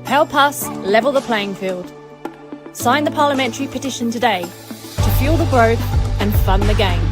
Help us level the playing field. Sign the parliamentary petition today to fuel the growth and fund the game.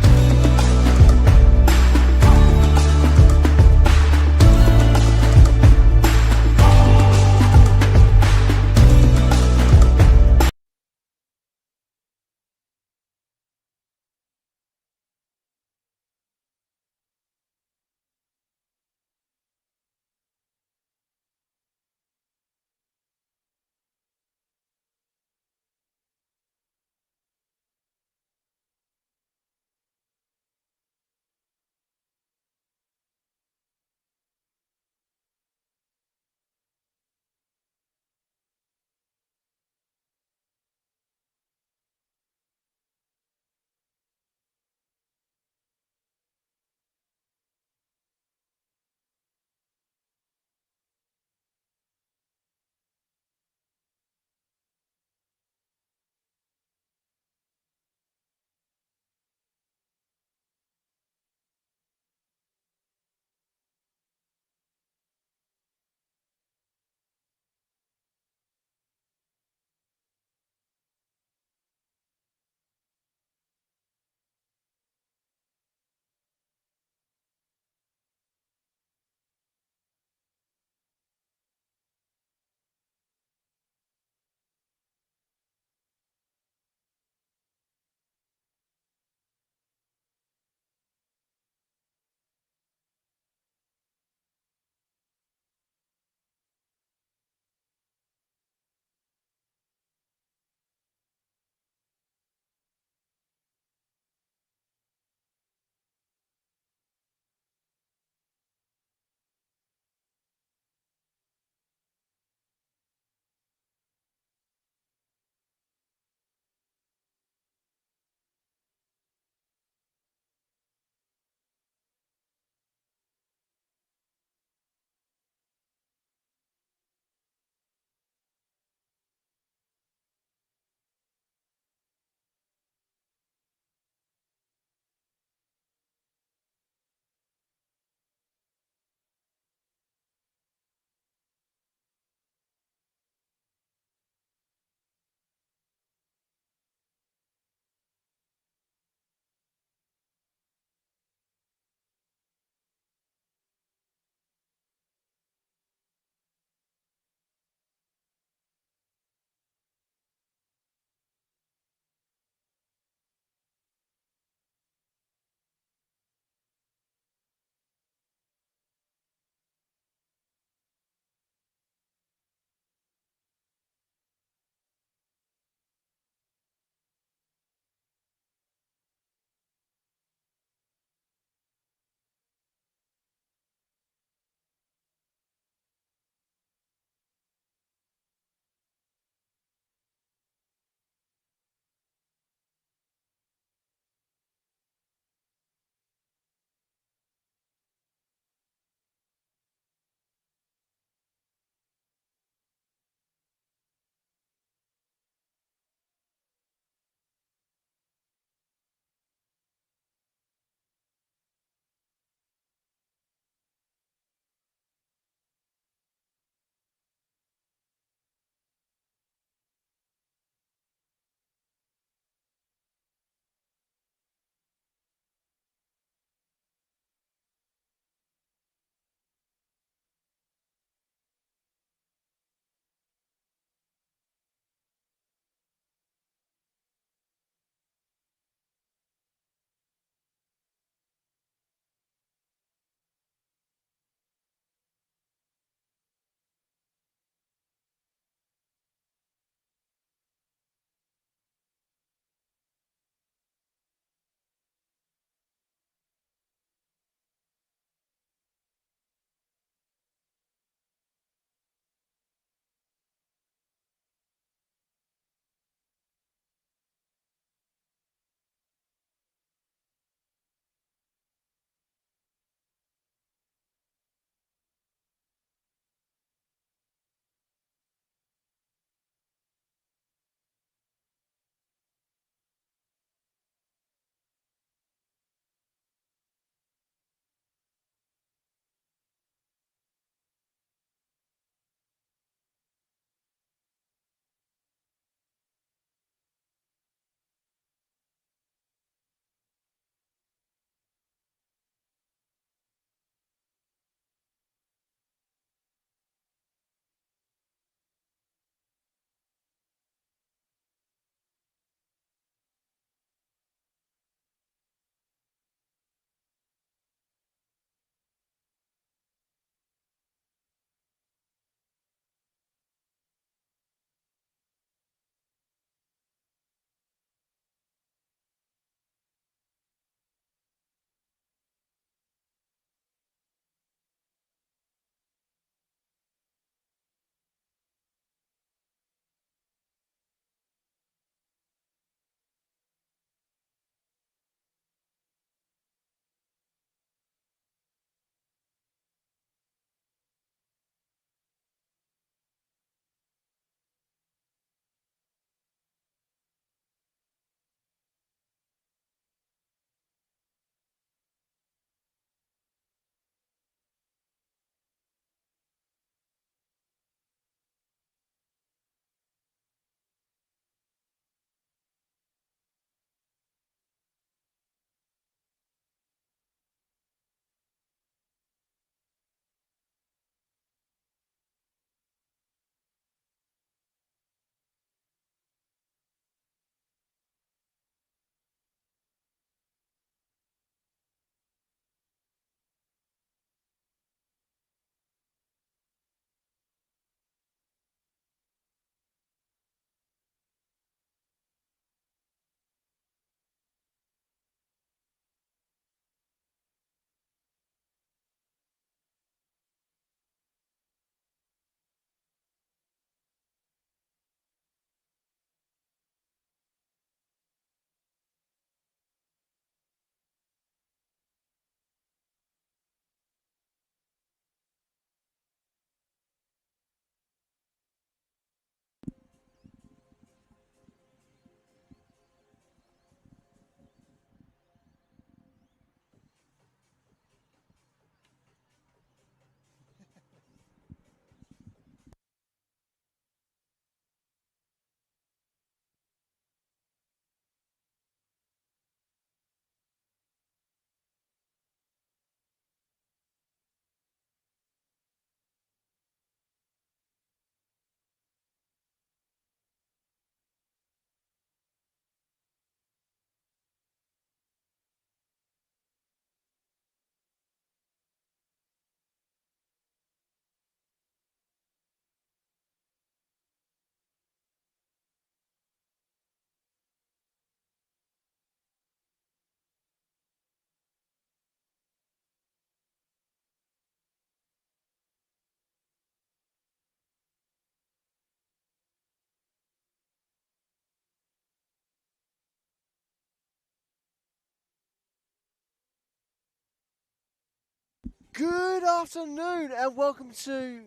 Good afternoon and welcome to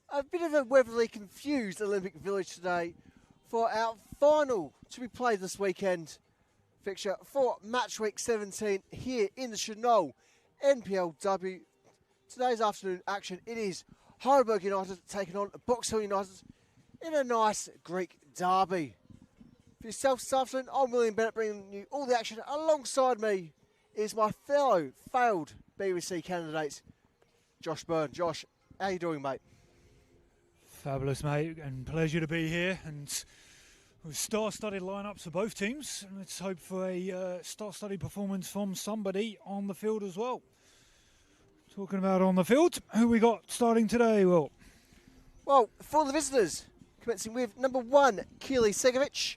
a bit of a weatherly confused Olympic Village today for our final to be played this weekend fixture for match week 17 here in the Senol NPLW. Today's afternoon action, it is Heidelberg United taking on Box Hill United in a nice Greek derby. For yourself this afternoon, I'm William Bennett bringing you all the action. Alongside me is my fellow failed BBC candidate, Josh Byrne. Josh, how you doing, mate? Fabulous, mate, and pleasure to be here. And with star-studded lineups for both teams, let's hope for a star-studded performance from somebody on the field as well. Talking about on the field, who we got starting today, Will? Well, for the visitors, commencing with number 1, Keely Segovic,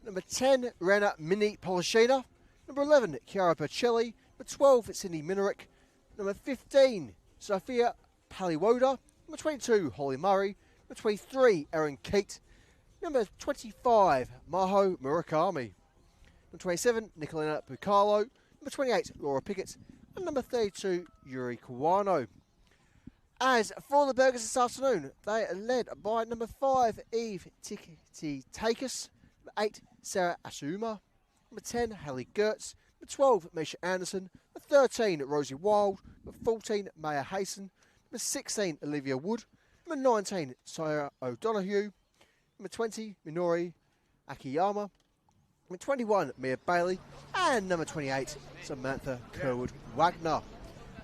number 10, Rana Mini Polishina, number 11, Chiara Pacelli, number 12, Cindy Minerick, number 15, Sophia Paliwoda, number 22, Holly Murray, number 23, Erin Keat, number 25, Maho Murakami, number 27, Nicolina Bucalo, number 28, Laura Pickett, and number 32, Yuri Kawano. As for the Burgers this afternoon, they are led by number 5, Eve Tikis, number 8, Sarah Asuma, number 10, Haley Gertz, number 12, Misha Anderson, number 13, Rosie Wild, number 14, Maya Hayson, number 16, Olivia Wood, number 19, Sarah O'Donoghue, number 20, Minori Akiyama, number 21, Mia Bailey, and number 28, Samantha Kerwood-Wagner.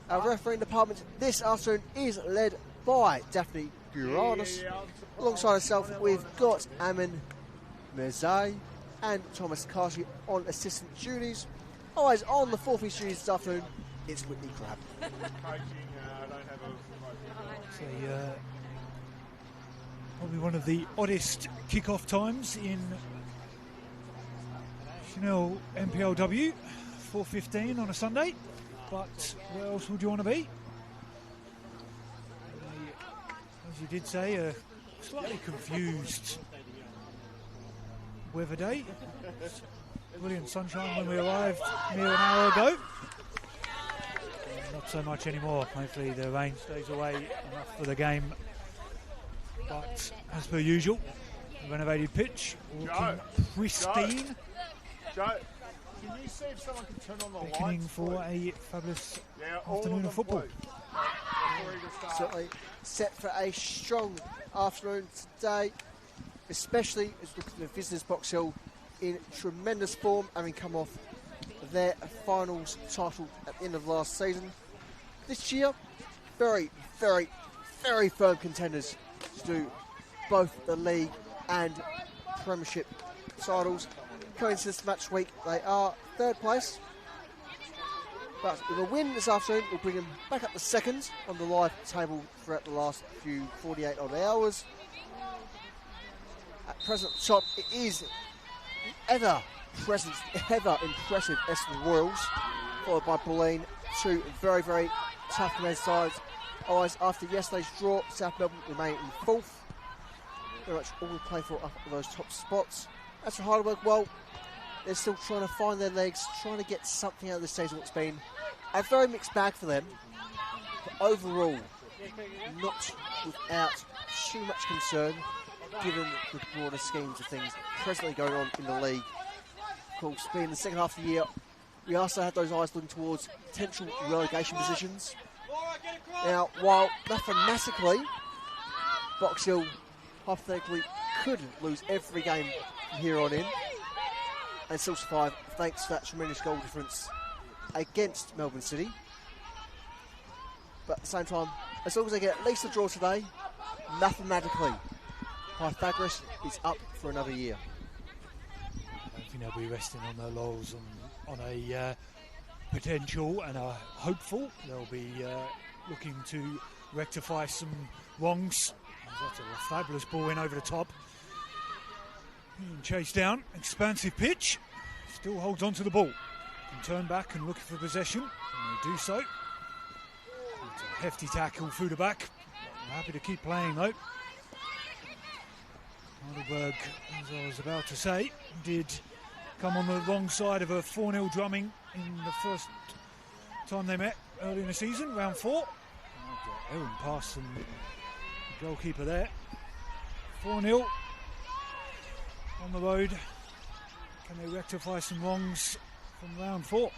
Our refereeing department this afternoon is led by Daphne Guranis. Alongside herself, we've got Amin Mirzai and Thomas Carty on assistant duties. Always on the fourth duties this afternoon, it's Whitney Crabb. Probably one of the oddest kick-off times in Senol NPLW, 4:15 on a Sunday. But where else would you want to be? As you did say, a slightly confused weather day. Brilliant sunshine when we arrived near an hour ago. Not so much anymore. Hopefully the rain stays away enough for the game. But as per usual, the renovated pitch looking pristine. Joe, can you see if someone can turn on the lights? Beckoning for a fabulous afternoon of football. Certainly set for a strong afternoon today, especially as the visitors Box Hill in tremendous form, having come off their finals title at the end of last season. This year, very, very, very firm contenders to do both the league and premiership titles. Coming into this match week, they are third place, but with a win this afternoon will bring them back up to second on the live table throughout the last few 48 odd hours. At present top, it is ever impressive Essendon Royals, followed by Bulleen. Two very, very tough command sides. Otherwise, after yesterday's draw, South Melbourne remain in fourth. Very much all to play for up at those top spots. As for Heidelberg, well, they're still trying to find their legs, trying to get something out of this season. It's been a very mixed bag for them. But overall, not without too much concern, given the broader schemes of things presently going on in the league. Of course, being the second half of the year, we also had those eyes looking towards potential relegation positions. Now, while mathematically, Box Hill hypothetically could lose every game from here on in and still survive thanks to that tremendous goal difference against Melbourne City. But at the same time, as long as they get at least a draw today, mathematically, Pythagoras is up for another year. I don't think they'll be resting on their laurels on a potential and a hopeful. They'll be looking to rectify some wrongs. That's a fabulous ball in over the top. Chase down, expansive pitch. Still holds on to the ball. Can turn back and look for possession. And they do so. It's a hefty tackle through the back. I'm happy to keep playing though. Heidelberg, as I was about to say, did come on the wrong side of a 4-0 drumming in the first time they met early in the season, round 4. Aaron pass from the goalkeeper there. 4-0 on the road. Can they rectify some wrongs from round 4?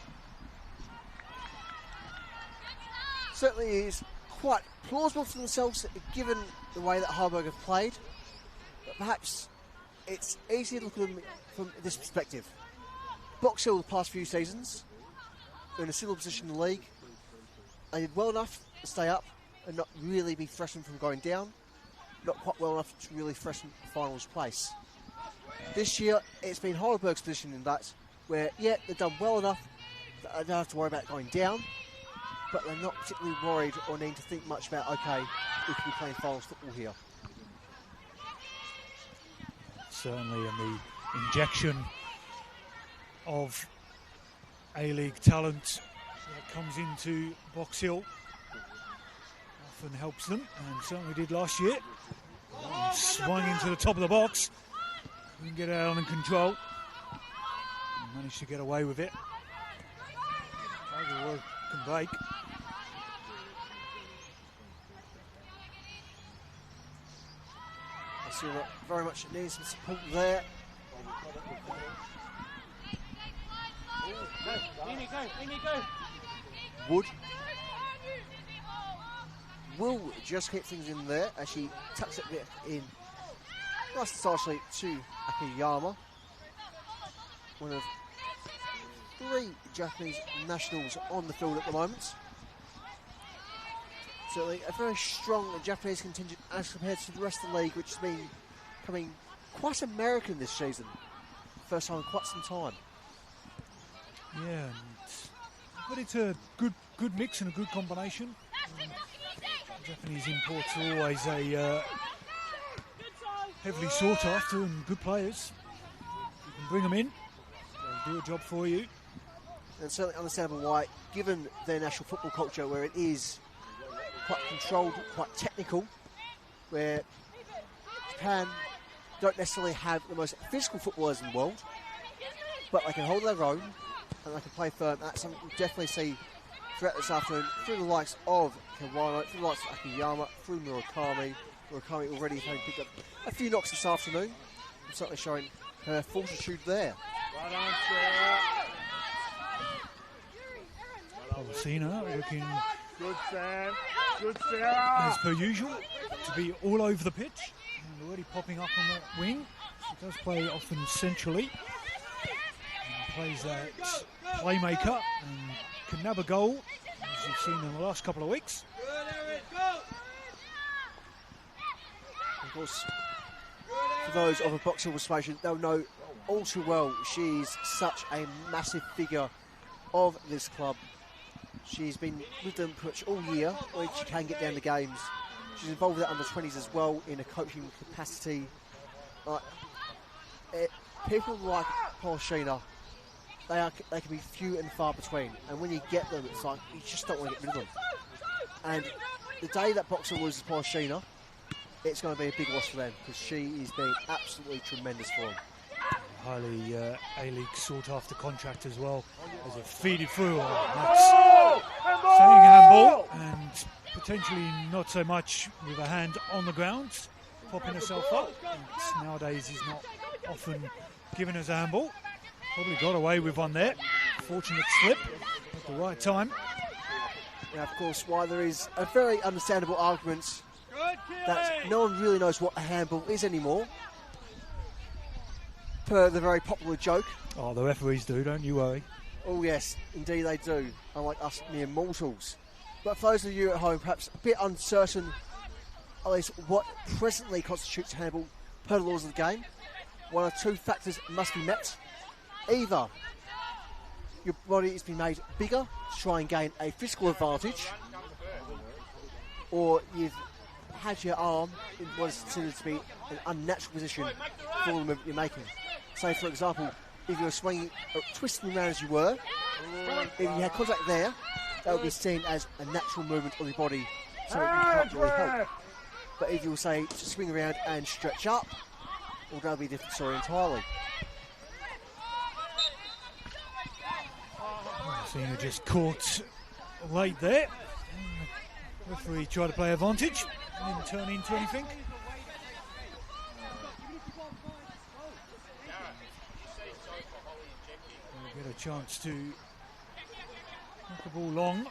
Certainly is quite plausible for themselves given the way that Heidelberg have played. But perhaps it's easy to look at them from this perspective. Box Hill the past few seasons are in a similar position in the league. They did well enough to stay up and not really be threatened from going down. Not quite well enough to really threaten finals place. This year it's been Heidelberg's position in that where, yeah, they've done well enough that they don't have to worry about going down, but they're not particularly worried or need to think much about, okay, we could be playing finals football here. Certainly, and the injection of A-League talent that comes into Box Hill often helps them, and certainly did last year. Swung into the top of the box, couldn't get out under control, and managed to get away with it. Heidelberg can break. I see that very much needs some support there. Wood will just keep things in there as she tucks it a bit in. Nice and tightly to Akiyama. One of 3 Japanese nationals on the field at the moment. Certainly a very strong Japanese contingent as compared to the rest of the league, which has been becoming quite American this season. First time in quite some time. Yeah, but it's a good mix and a good combination. Japanese imports are always a heavily sought after and good players. You can bring them in, they'll do a job for you. And certainly understandable why, given their national football culture where it is quite controlled, quite technical, where Japan don't necessarily have the most physical footballers in the world, but they can hold their own and they can play firm. That's something we'll definitely see throughout this afternoon through the likes of Kawano, through the likes of Akiyama, through Murakami. Murakami already having picked up a few knocks this afternoon, and certainly showing her fortitude there. Polsina looking Good, Sam. Good, Sarah. as per usual to be all over the pitch and already popping up on that wing. She does play often centrally and plays that playmaker and can nab a goal, as you've seen in the last couple of weeks. Of course, for those of a Box Hill persuasion, they'll know all too well she's such a massive figure of this club. She's been with them pretty much all year when she can get down to games. She's involved with the under-20s as well in a coaching capacity. People like Polshina, they can be few and far between, and when you get them, it's like you just don't want to get rid of them. And the day that Box Hill loses Polshina, it's going to be a big loss for them because she is being absolutely tremendous for them. Highly A-League sought after contract as well, as it feeded through. That's saying handball, and potentially not so much with a hand on the ground, popping herself up. And nowadays is not often given as a handball. Probably got away with one there. Fortunate slip at the right time. Now, of course, while there is a very understandable argument that no one really knows what a handball is anymore, per the very popular joke. Oh, the referees do, don't you worry. Oh yes, indeed they do, unlike us mere mortals. But for those of you at home perhaps a bit uncertain at least what presently constitutes handball per the laws of the game, one of 2 factors must be met. Either your body has been made bigger to try and gain a physical advantage, or you've had your arm in what is considered to be an unnatural position for the movement you're making. Say, for example, if you were swinging, twisting around as you were, if you had contact there, that would be seen as a natural movement of your body, so you can't really help. But if you were, say, to swing around and stretch up, well, that would be a different story entirely. Cena just caught late there. Referee tried to play advantage, didn't turn into anything. We'll get a chance to knock the ball long. They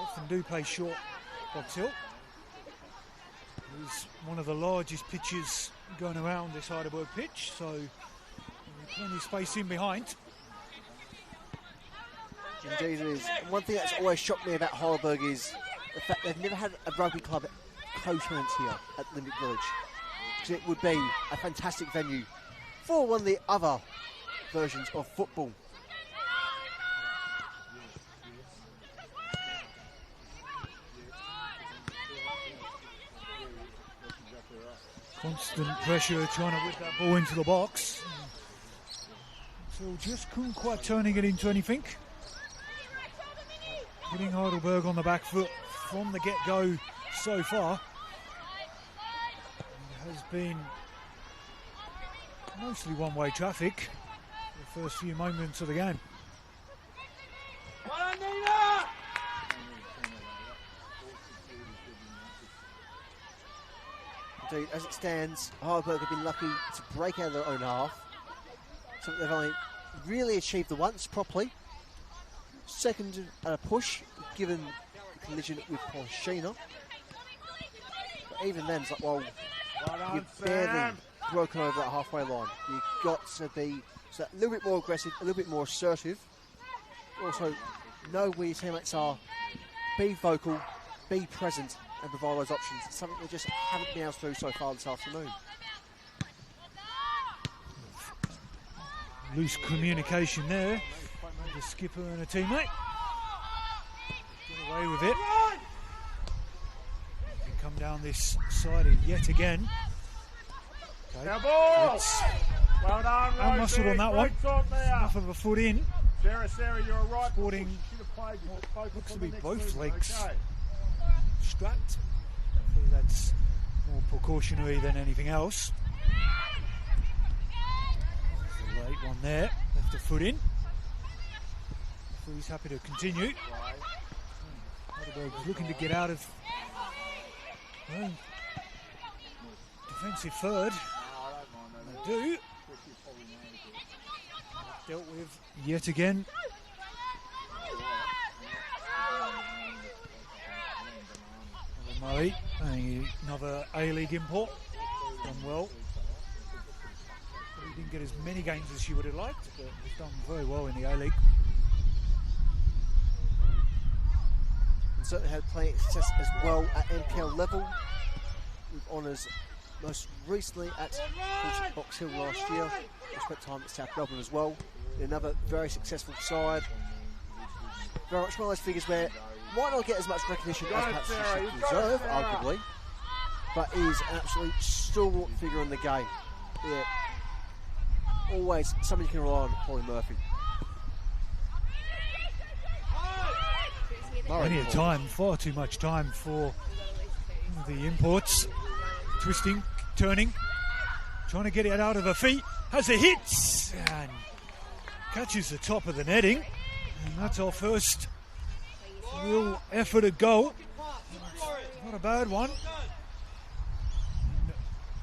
often do play short Box Hill. It's one of the largest pitches going around this Heidelberg pitch, so there'll be plenty of space in behind. Indeed it is. And one thing that's always shocked me about Heidelberg is the fact they've never had a rugby club co-tenant here at Olympic Village. Because it would be a fantastic venue for one of the other versions of football. Constant pressure trying to whip that ball into the box. So just couldn't quite turning it into anything. Putting Heidelberg on the back foot from the get-go so far. It has been mostly one-way traffic for the first few moments of the game. Indeed, as it stands, Heidelberg have been lucky to break out of their own half. Something they've only really achieved the once properly. Second at a push, given the collision with Polishina. But even then, it's like, well, you've barely broken over that halfway line. You've got to be a little bit more aggressive, a little bit more assertive. Also, know where your teammates are, be vocal, be present, and provide those options. It's something they just haven't been able to do so far this afternoon. Loose communication there. The skipper and a teammate. Get away with it. And come down this side yet again. Okay. Well done, unmuscled on that one. Enough of a foot in. Sarah, you're right. Sporting looks to be both legs strapped. Hopefully that's more precautionary than anything else. There's a late one there. Left a foot in. He's happy to continue. Heidelberg is looking to get out of defensive third. And they do. Dealt with yet again. Murray, another A-League import. Done well. He didn't get as many games as she would have liked, but he's done very well in the A-League. Certainly had playing success as well at NPL level, with honours most recently at Box Hill last year. I spent time at South Melbourne as well. Another very successful side. Very much one of those figures where might not get as much recognition as perhaps she should deserve, arguably, but is an absolute stalwart figure in the game. Yeah, always somebody you can rely on, Holly Murphy. Plenty of time, far too much time for the imports. Twisting, turning, trying to get it out of her feet. Has a hit and catches the top of the netting. And that's our first real effort at goal. Not a bad one.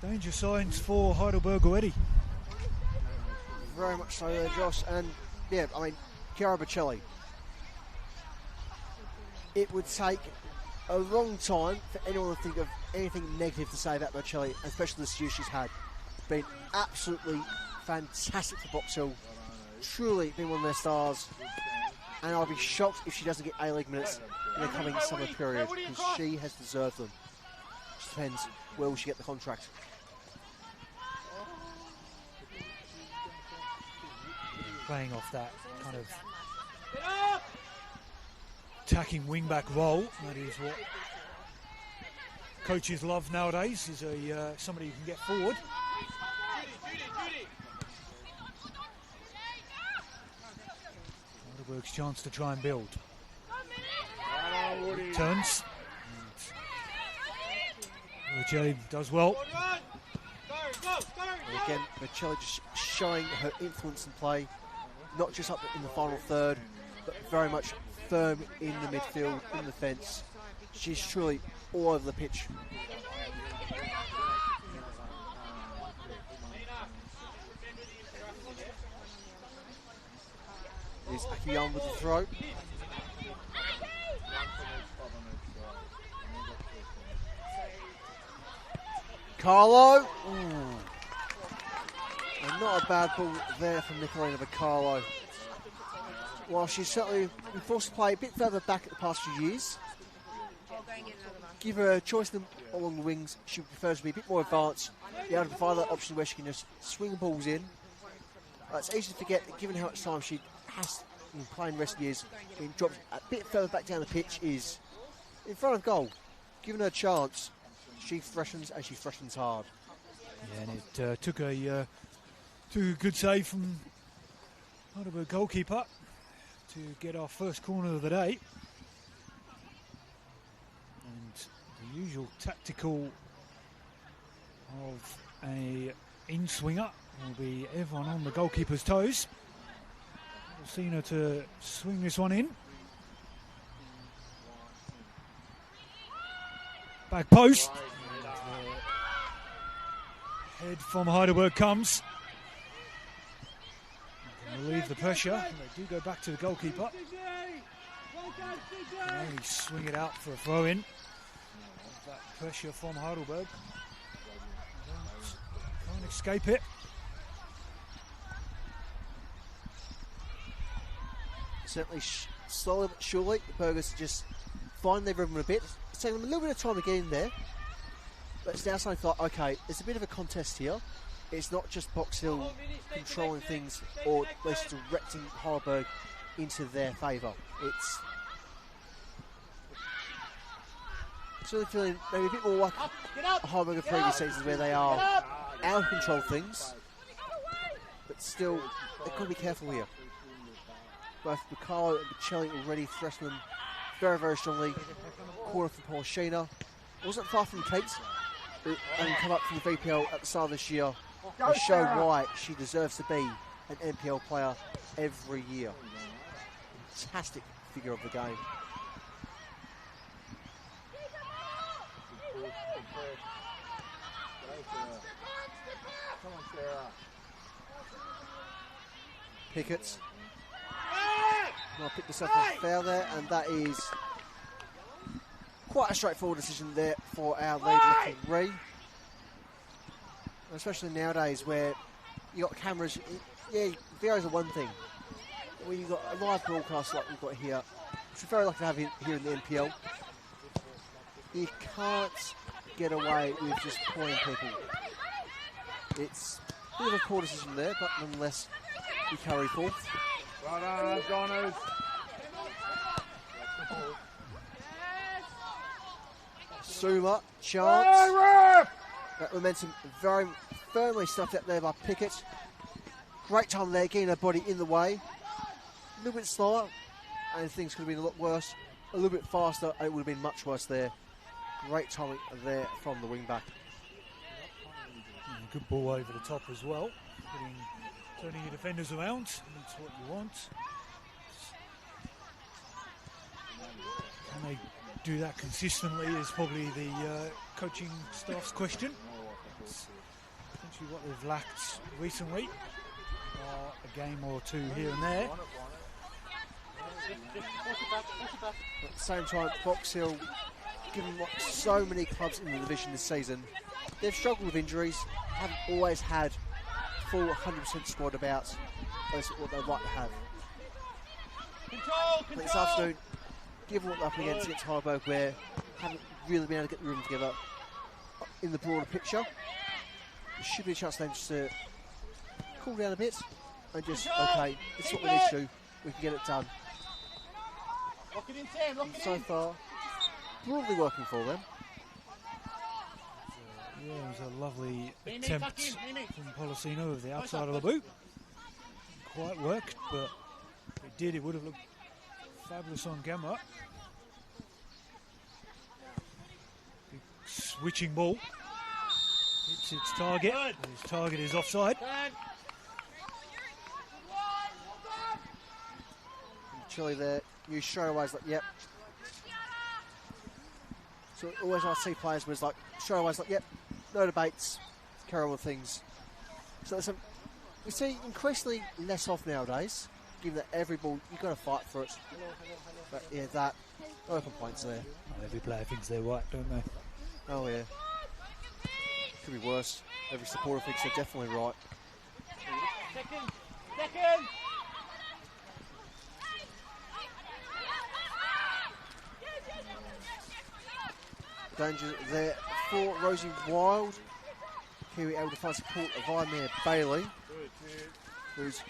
And danger signs for Heidelberg already. Very much so there, Josh. And yeah, I mean, Chiara Bocelli. It would take a long time for anyone to think of anything negative to say about Bocelli, especially the year she's had. Been absolutely fantastic for Box Hill. Truly been one of their stars. And I'll be shocked if she doesn't get A-League minutes in the coming summer period, because she has deserved them. Just depends where will she get the contract. Playing off that kind of attacking wing-back role. That is what coaches love nowadays, is somebody who can get forward. Heidelberg's chance to try and build. Turns. Bocelli does well. And again, Bocelli just showing her influence in play, not just up in the final third, but very much firm in the midfield, in the fence. She's truly all over the pitch. Is Akiyan with the throw. Carlo. Ooh. And not a bad ball there from Nicolina Carlo. While she's certainly been forced to play a bit further back the past few years, give her a choice along the wings. She prefers to be a bit more advanced, be able to provide that option where she can just swing balls in. It's easy to forget that given how much time she has been playing the rest of the years, being dropped a bit further back down the pitch is in front of goal. Given her a chance, she freshens and she freshens hard. Yeah, and it took a good save from Heidelberg goalkeeper to get our first corner of the day. And the usual tactical of a in-swinger will be everyone on the goalkeeper's toes. We've seen her to swing this one in. Back post. Head from Heidelberg comes. Relieve the pressure. They do go back to the goalkeeper. Can only swing it out for a throw-in. That pressure from Heidelberg. Can't escape it. Certainly slowly but surely, the Burgers just find their rhythm a bit. It's taking them a little bit of time to get in there. But it's now something like, okay, there's a bit of a contest here. It's not just Box Hill controlling things or at least directing Heidelberg into their favour. It's really feeling maybe a bit more like Heidelberg of previous seasons where they are out of control things. But still, they've got to be careful here. Both Bacalo and Bocelli already threaten them very, very strongly. Corner from Polishina. Wasn't far from Kate, who only come up from the VPL at the start of this year and show why she deserves to be an NPL player every year. Fantastic figure of the game. Pickett. Well, picked herself a foul there, and that is quite a straightforward decision there for our lead referee. Especially nowadays where you got cameras, yeah, videos are one thing. When you've got a live broadcast like we've got here, which we're very lucky to have here in the NPL, you can't get away with just pointing people. It's a bit of a poor decision there, but nonetheless, we carry forth. Well done, Donners. Suma, chance. That momentum very firmly stuffed out there by Pickett. Great time there, getting her body in the way. A little bit slower, and things could have been a lot worse. A little bit faster, and it would have been much worse there. Great timing there from the wing back. Good ball over the top as well. Turning your defenders around. That's what you want. Can they do that consistently is probably the coaching staff's question. It's essentially what they've lacked recently. A game or two here and there. At the same time, Box Hill, given what so many clubs in the division this season, they've struggled with injuries, haven't always had full 100% squad about. That's what they'd like to have. But this afternoon, given what they're up against Heidelberg, where haven't really been able to get the room together in the broader picture, there should be a chance then just to cool down a bit and just, okay, this is what we need to do, we can get it done. And so far, broadly working for them. Yeah, it was a lovely attempt from Polosino of the outside of the boot. Quite worked, but if it did, it would have looked fabulous on camera. Big switching ball. It's its target. His target is offside. Chile there, you straight away is like, yep. So always I see players where it's like, straight away it's like, yep, no debates, carry on with things. So there's we see increasingly less off nowadays, given that every ball, you've got to fight for it. But yeah, no complaints there. Every player thinks they're right, don't they? Oh yeah. Could be worse. Every supporter thinks they're definitely right. Second. Danger there for Rosie Wild. Kiwi able to find support of Vladimir Bailey, who's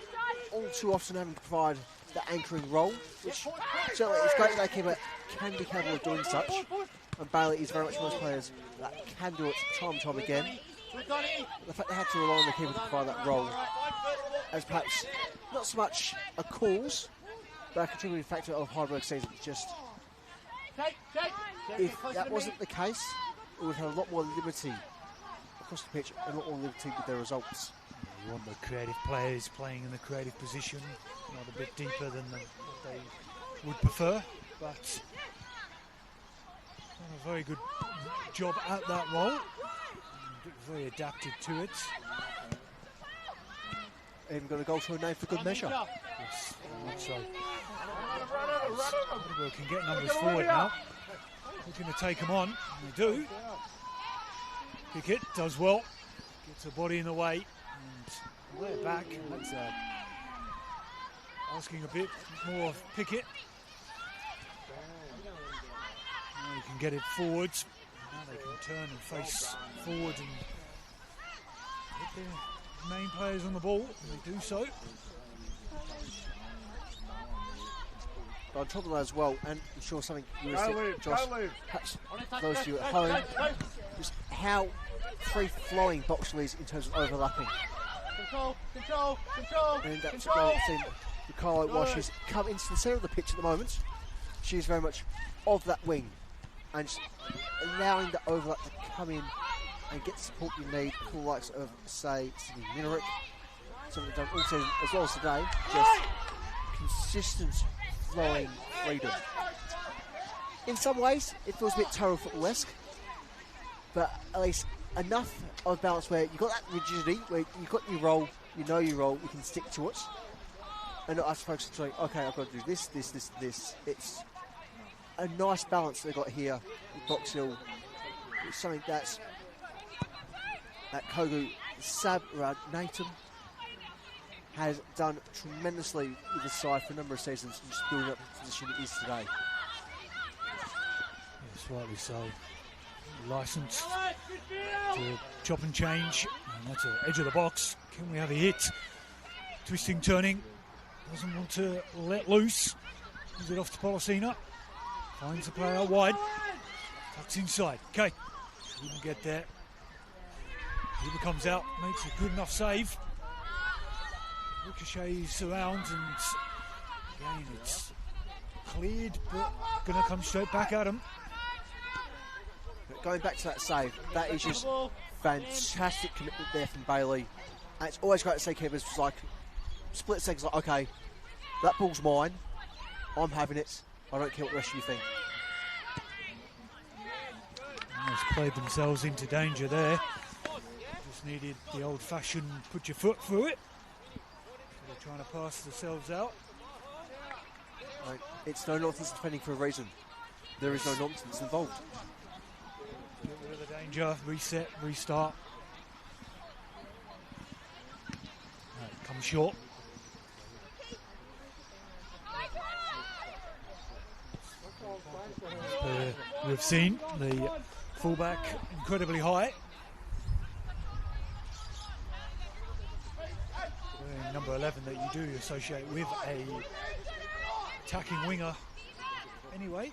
all too often having to provide the anchoring role, which certainly it's great that keeper can be capable of doing such. And Bailey is very much one of those players that can do it time and time again. But the fact they had to rely on the keeper to provide that role as perhaps not so much a cause, but a contributing factor of Heidelberg season. It's just, if that wasn't the case, it would have a lot more liberty across the pitch and a lot more liberty with their results. You want the creative players playing in the creative position, not a bit deeper than what they would prefer, but done a very good job at that role, and very adapted to it. Even got a goal to a name for good measure. Yes, very much so. Heidelberg can get numbers forward now. Looking to take them on, and they do. Pickett does well, gets her body in the way, and lay it back. That's asking a bit more of Pickett. Now you can get it forwards. Now they can turn and face forward and get their main players on the ball, and they do so. But on top of that as well, and I'm sure something you were Josh, perhaps those of you at home, just how free-flowing Boxley is in terms of overlapping. Control. And that's what we've seen Carlo, while she's come into the centre of the pitch at the moment, she's very much of that wing and just allowing the overlap to come in and get the support you need for the likes of, say, Sydney Minerick. Something they've done all season as well as today, just consistent flowing freedom. In some ways, it feels a bit Tyrrell football-esque, but at least enough of balance where you've got that rigidity, where you've got your role, you know your role, you can stick to it, and not us folks saying, okay, I've got to do this. It's a nice balance they've got here with Box Hill. It's something that Kogu Natum has done tremendously with the side for a number of seasons, and just building up the position it is today. Yes, rightly so. Licensed to chop and change, and that's an edge of the box. Can we have a hit? Twisting, turning, doesn't want to let loose. Gives it off to Policina. Finds the player out wide. Tucks inside. Okay, didn't get there. Huber comes out, makes a good enough save. Ricochets around, and again it's cleared, but going to come straight back at him. But going back to that save, that is just fantastic commitment there from Bailey. And it's always great to see keepers just like split seconds, like, okay, that ball's mine, I'm having it, I don't care what the rest of you think. Almost played themselves into danger there. Just needed the old-fashioned put your foot through it. They're trying to pass themselves out. Right. It's no nonsense defending for a reason. There is no nonsense involved. Get rid of the danger, reset, restart. Come short. We've seen the fullback incredibly high. Wearing number 11 that you do associate with a attacking winger anyway.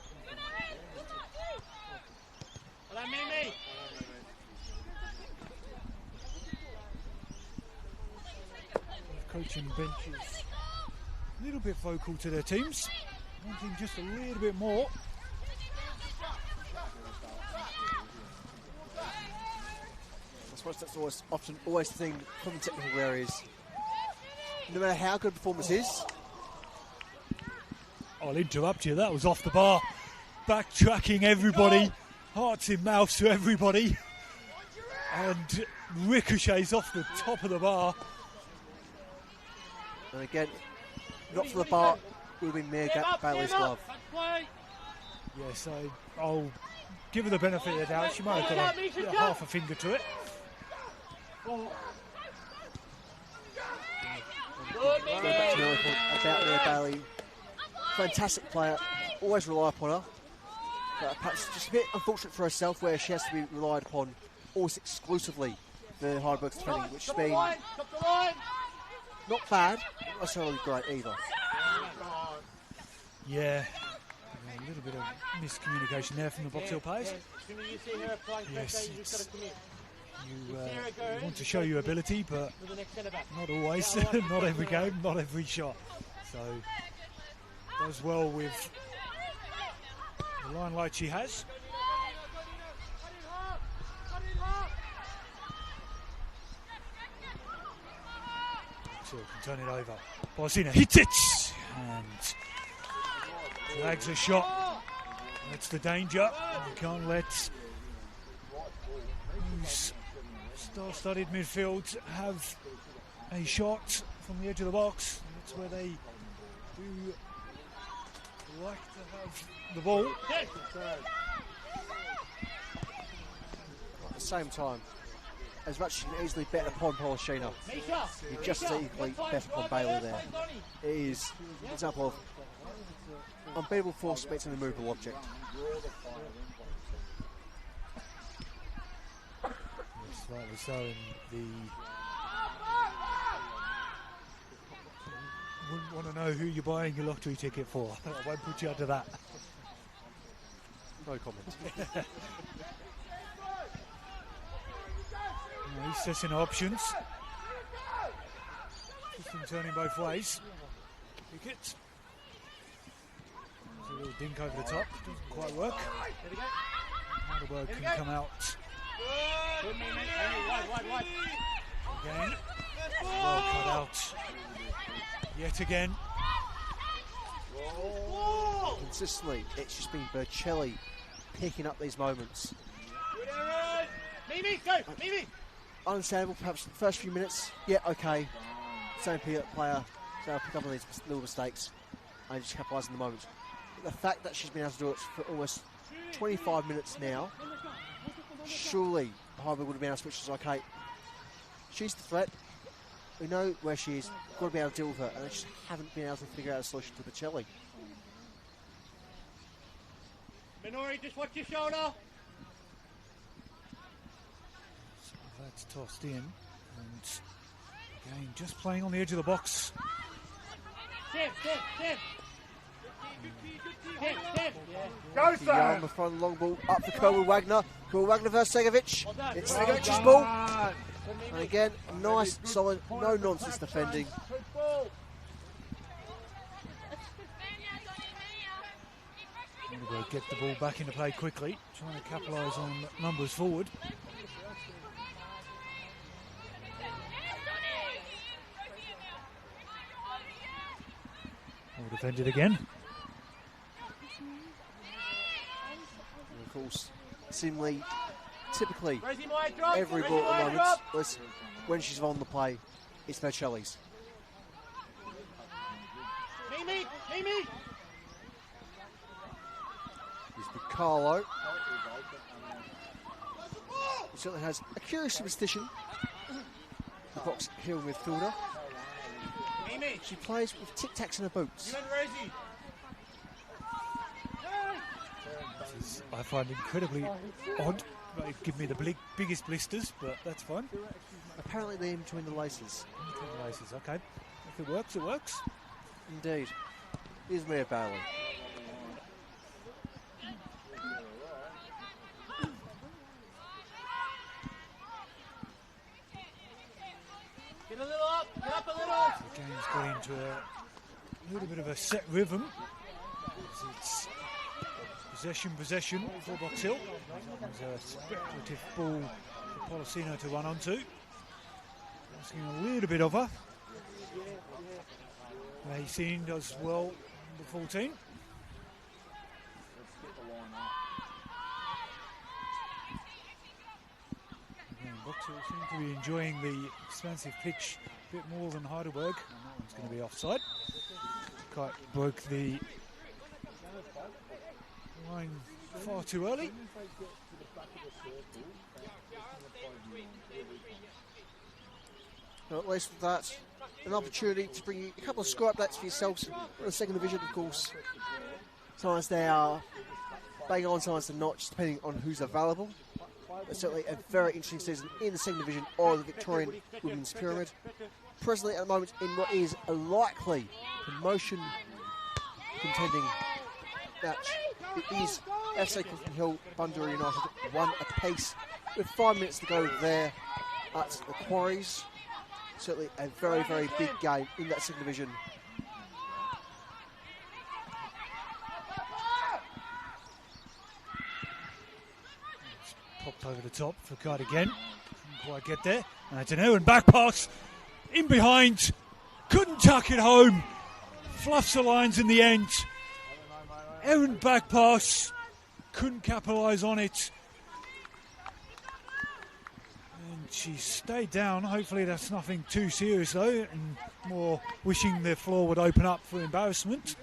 Coaching benches a little bit vocal to their teams, wanting just a little bit more. I suppose that's always the thing from the technical areas. No matter how good a performance is. I'll interrupt you, that was off the bar. Backtracking everybody. hearts in mouths to everybody and ricochets off the top of the bar. And again, not for the bar, will be Mia Bailey's glove. Yes, I'll give her the benefit of the doubt. She might have got half a finger to it. Going back to the earlier point about Mia Bailey, fantastic player, always rely upon her. But perhaps just a bit unfortunate for herself where she has to be relied upon almost exclusively for Heidelberg's defending, which has been not bad, not necessarily great either. Yeah, a little bit of miscommunication there from the Box Hill players. Yes, you want to show your ability, but not always, not every game, not every shot. So, does well with the limelight she has. So can turn it over. Borsina hits it and drags a shot. That's the danger. You can't let these star-studded midfield have a shot from the edge of the box. That's where they do like to have the ball. At the same time, as much as you can easily bet upon Polishina, you just as equally bet upon Bailey there. It is an example of unbeatable force meets an immovable object. Slightly so in the... Wouldn't want to know who you're buying your lottery ticket for. I won't put you under that. No comment. He's assessing options. System turning both ways. Kick it. There's a little dink over the top. Doesn't quite work. Heidelberg can come out. Again. Well cut out. Yet again. Consistently, it's just been Bercelli picking up these moments. Understandable, perhaps the first few minutes. Yeah, okay. Same player, so I'll pick up on these little mistakes and just capitalise on the moment. But the fact that she's been able to do it for almost 25 minutes now, surely Heidelberg would have been able to switch to, okay, she's the threat. We know where she is. We've got to be able to deal with her, and they just haven't been able to figure out a solution to Bercelli. Minori, just watch your shoulder. So that's tossed in, and again, just playing on the edge of the box. Go, Young on the front, long ball up for Kerwin Wagner. Kerwin Wagner versus Segovic. It's Segovic's ball. And again, nice, solid, no nonsense defending. We'll get the ball back into play quickly, trying to capitalise on numbers forward. Well defended again. And of course, seemingly, typically, every ball at the moment, when she's on the play, it's Bercelli's. Mimi! Here's Carlo. He certainly has a curious superstition. The Box Hill midfielder. She plays with tic-tacs in her boots. This is, I find incredibly odd. They give me the biggest blisters, but that's fine. Apparently they're in between the laces. Between the laces, okay. If it works, it works. Indeed. Here's Mia Bailey. Get a little up, get up a little. The game's got into a little bit of a set rhythm. It's possession for Box Hill. There's a speculative ball for Polosino to run onto. Asking a little bit of her. Racine does well, number 14. who seem to be enjoying the expansive pitch a bit more than Heidelberg. And that one's going to be offside. Kite broke the line far too early. Well, at least with that, an opportunity to bring you a couple of score updates for yourselves in the second division, of course. Sometimes they are bang on, sometimes they're not, just depending on who's available. But certainly a very interesting season in the second division of the Victorian Women's Pyramid. Presently at the moment in what is a likely promotion contending match. It is FC Clifton Hill, Bundoora United, 1 apiece with 5 minutes to go there at the Quarries. Certainly a very, very big game in that second division. Popped over the top for Kite again. Couldn't quite get there. And it's an Erin back pass. In behind. Couldn't tuck it home. Fluffs the lines in the end. Erin back pass. Couldn't capitalise on it. And she stayed down. Hopefully that's nothing too serious though. And more wishing the floor would open up for embarrassment.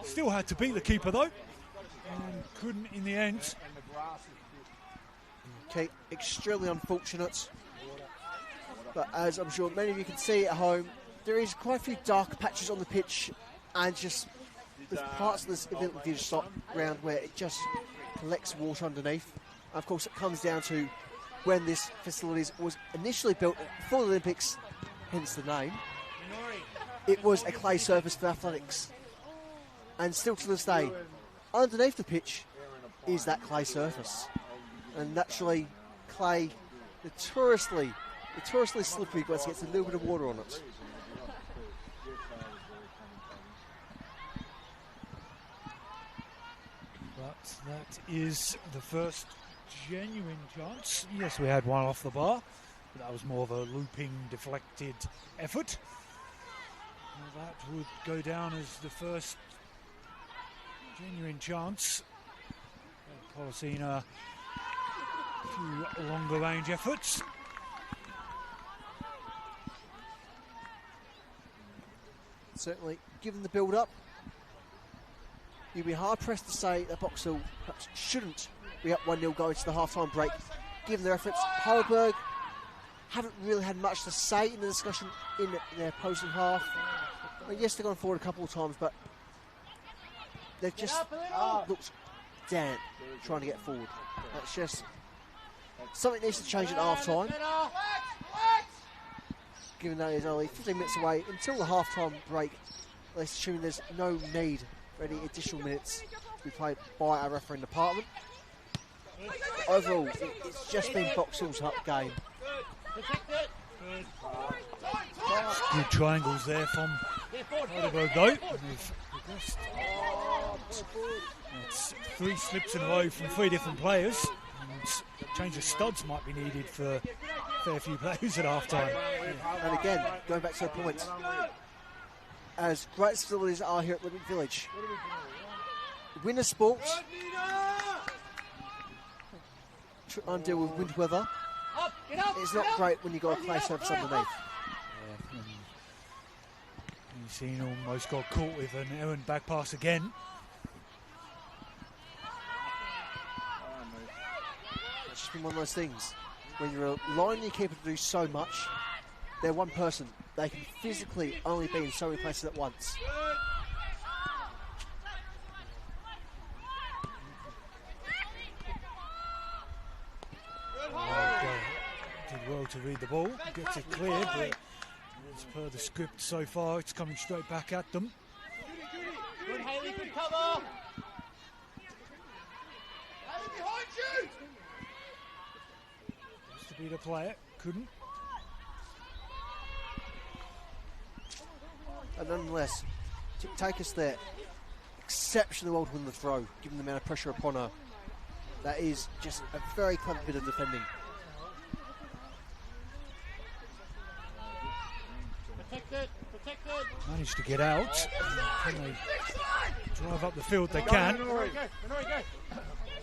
Still had to beat the keeper though. And couldn't in the end. Okay, extremely unfortunate. But as I'm sure many of you can see at home, there is quite a few dark patches on the pitch, and just there's parts of this event round where it just collects water underneath. And of course, it comes down to when this facility was initially built for the Olympics, hence the name. It was a clay surface for athletics, and still to this day, underneath the pitch is that clay surface. And naturally, clay notoriously slippery once it gets a little bit of water on it. But that is the first genuine chance. Yes, we had one off the bar, but that was more of a looping, deflected effort. Well, that would go down as the first genuine chance. Policina, a few longer range efforts. Certainly, given the build-up, you'd be hard-pressed to say that Boxhill perhaps shouldn't be up 1-0 going to the half-time break, given their efforts. Heidelberg haven't really had much to say in the discussion in their opposing half. Well, yes, they've gone forward a couple of times, but they've just looked damp trying to get forward. That's just something needs to change at half-time. Given that it's only 15 minutes away until the half-time break, let's assume there's no need for any additional minutes to be played by our refereeing department. Overall, it's just been Boxhill's game. Good triangles there from Heidelberg though. They've progressed. It's 3 slips in a row from 3 different players. And change of studs might be needed for a fair few players at half-time. And again, going back to the point, as great as facilities are here at Olympic Village, winter sports, try and deal with winter weather, it's not great when you've got a clay surface underneath. Yeah, you've seen almost got caught with an Erin back pass again. It's just been one of those things. When you're relying on your keeper to do so much, they're one person. They can physically only be in so many places at once. Did well to read the ball, gets it cleared, but as per the script so far, it's coming straight back at them. Good, Haley, good cover. Haley, behind you. Used to be the player, couldn't. And nonetheless, to take us there, exceptionally well to win the throw, given the amount of pressure upon her. That is just a very clever bit of defending. Protected. Managed to get out. Can they drive up the field? They can.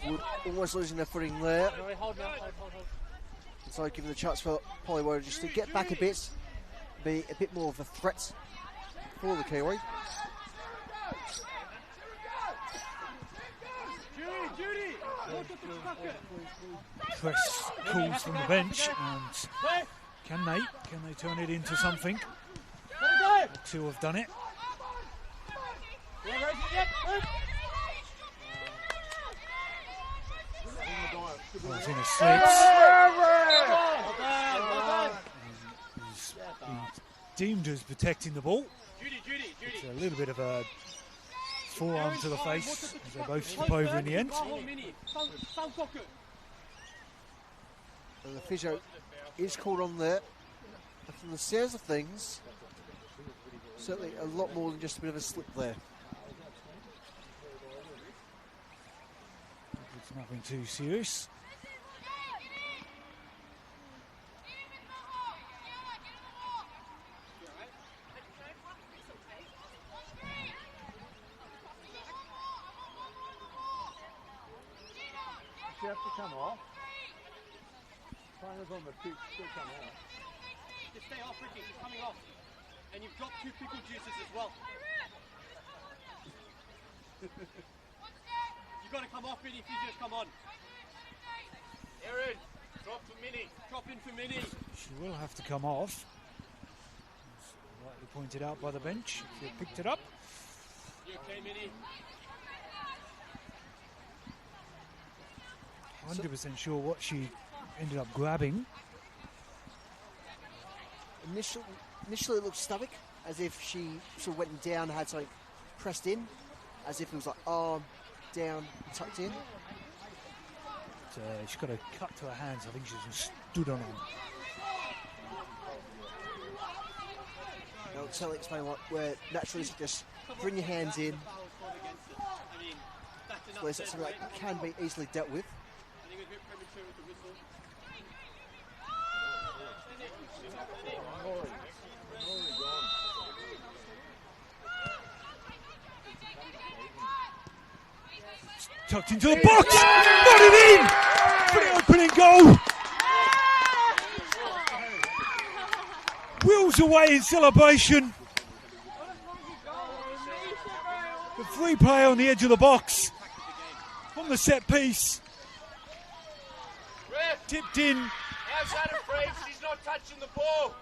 Wood almost losing their footing there. Hold now, hold. So giving the chance for Polywood just to get back a bit, be a bit more of a threat for the Kiwi. Press calls from the bench, and can they turn it into something? The two have done it. Zina slips. He's deemed as protecting the ball. It's a little bit of a forearm to the face as they both slip over in the end. And the physio is called on there. And from the sounds of things, certainly a lot more than just a bit of a slip there. It's nothing too serious. You have to come off. Players on the pitch still come off. Just stay off, Ricky. He's coming off. And you've dropped 2 pickle juices as well. You've got to come off, Minnie, if you just come on. Aaron, drop for Minnie. Drop in for Minnie. She will have to come off. As rightly pointed out by the bench. If you picked it up. You okay, Minnie? 100% sure what she ended up grabbing. Initially it looked stomach, as if she sort of went down and had something pressed in, as if it was like arm down, tucked in. But, she's got a cut to her hands. I think she's just stood on them. I'll tell you, explain where naturally just bring your hands in. So that's something that can be easily dealt with. I think it was a bit premature with the whistle. Tucked into the box! Not it in! For the opening goal! Wheels away in celebration. The free play on the edge of the box. On the set piece. Tipped in. Outside of frames, he's not touching the ball.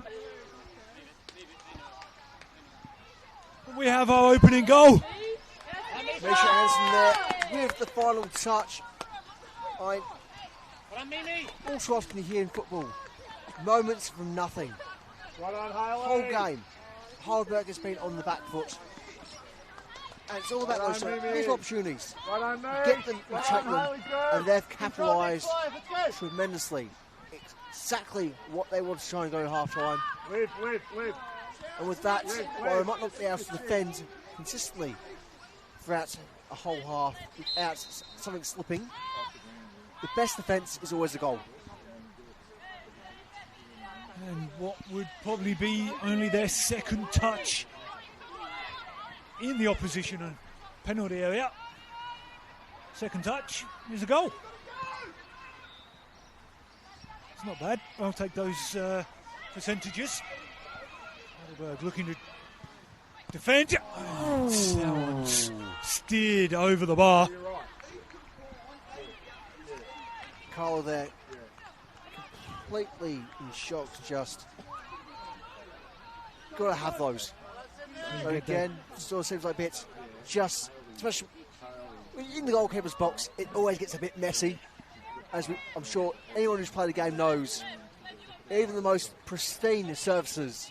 And we have our opening goal. Misha Anderson there with the final touch. I all too often you hear in football, moments from nothing. Right on, Hailey. Whole game, Heidelberg has been on the back foot. And it's all about Right those on, Mimi. little opportunities. Right on, mate. Get them and Right take on, them, Hailey, go. and they've Control next capitalised five, let's go. tremendously. Exactly what they want to try and go at half time. Live. And with that, while they might not be able to defend consistently throughout a whole half without something slipping, the best defence is always a goal. And what would probably be only their second touch in the opposition penalty area. Second touch is a goal. It's not bad. I'll take those percentages. Heidelberg looking to defend. Oh, that one's steered over the bar. Carl there, completely in shock, just got to have those. But again, still seems like a bit just, especially in the goalkeeper's box, it always gets a bit messy. I'm sure anyone who's played the game knows, even the most pristine surfaces,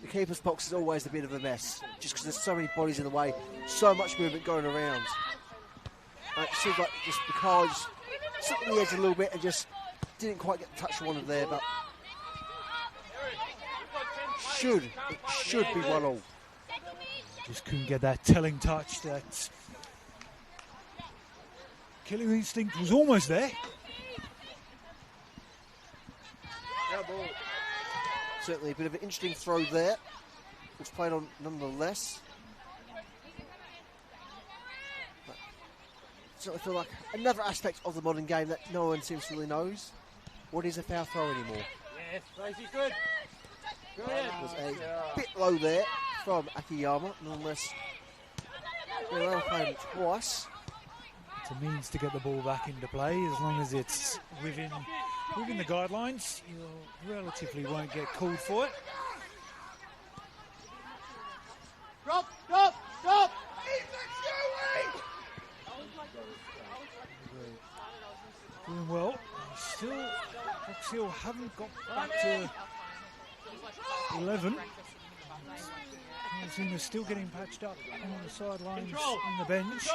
the keeper's box is always a bit of a mess, just because there's so many bodies in the way, so much movement going around. And it seems like just the car just slipped on the edge a little bit and just didn't quite get the touch I wanted there, but it should be 1-1. Just couldn't get that telling touch. That killer instinct was almost there. Certainly a bit of an interesting throw there. Was played on nonetheless. But certainly feel like another aspect of the modern game that no one seems to really knows. what is a foul throw anymore. Yes, Tracy, good. It was a bit low there from Akiyama, nonetheless. They're only playing twice. It's a means to get the ball back into play. As long as it's within the guidelines, you relatively won't get called for it. Drop, drop, drop. Doing well. Still, Box Hill haven't got back to 11. Zuma still getting patched up on the sidelines on the bench.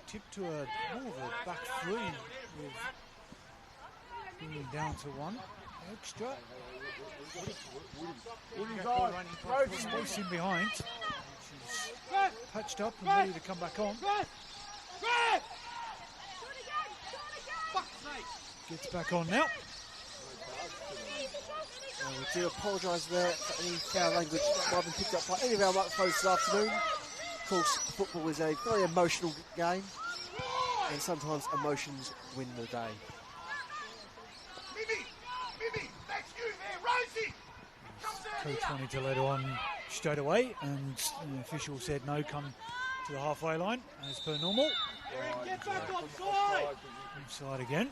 Tipped to more of a back three with being down to one. Extra. Space in behind. She's patched up and ready to come back on. Gets back on now. We do apologise there for any foul language that might have been picked up by any of our microphones this afternoon. Of course, football is a very emotional game, and sometimes emotions win the day. Coach wanted to let on straight away, and the official said no, come to the halfway line as per normal. Get back offside! Inside again.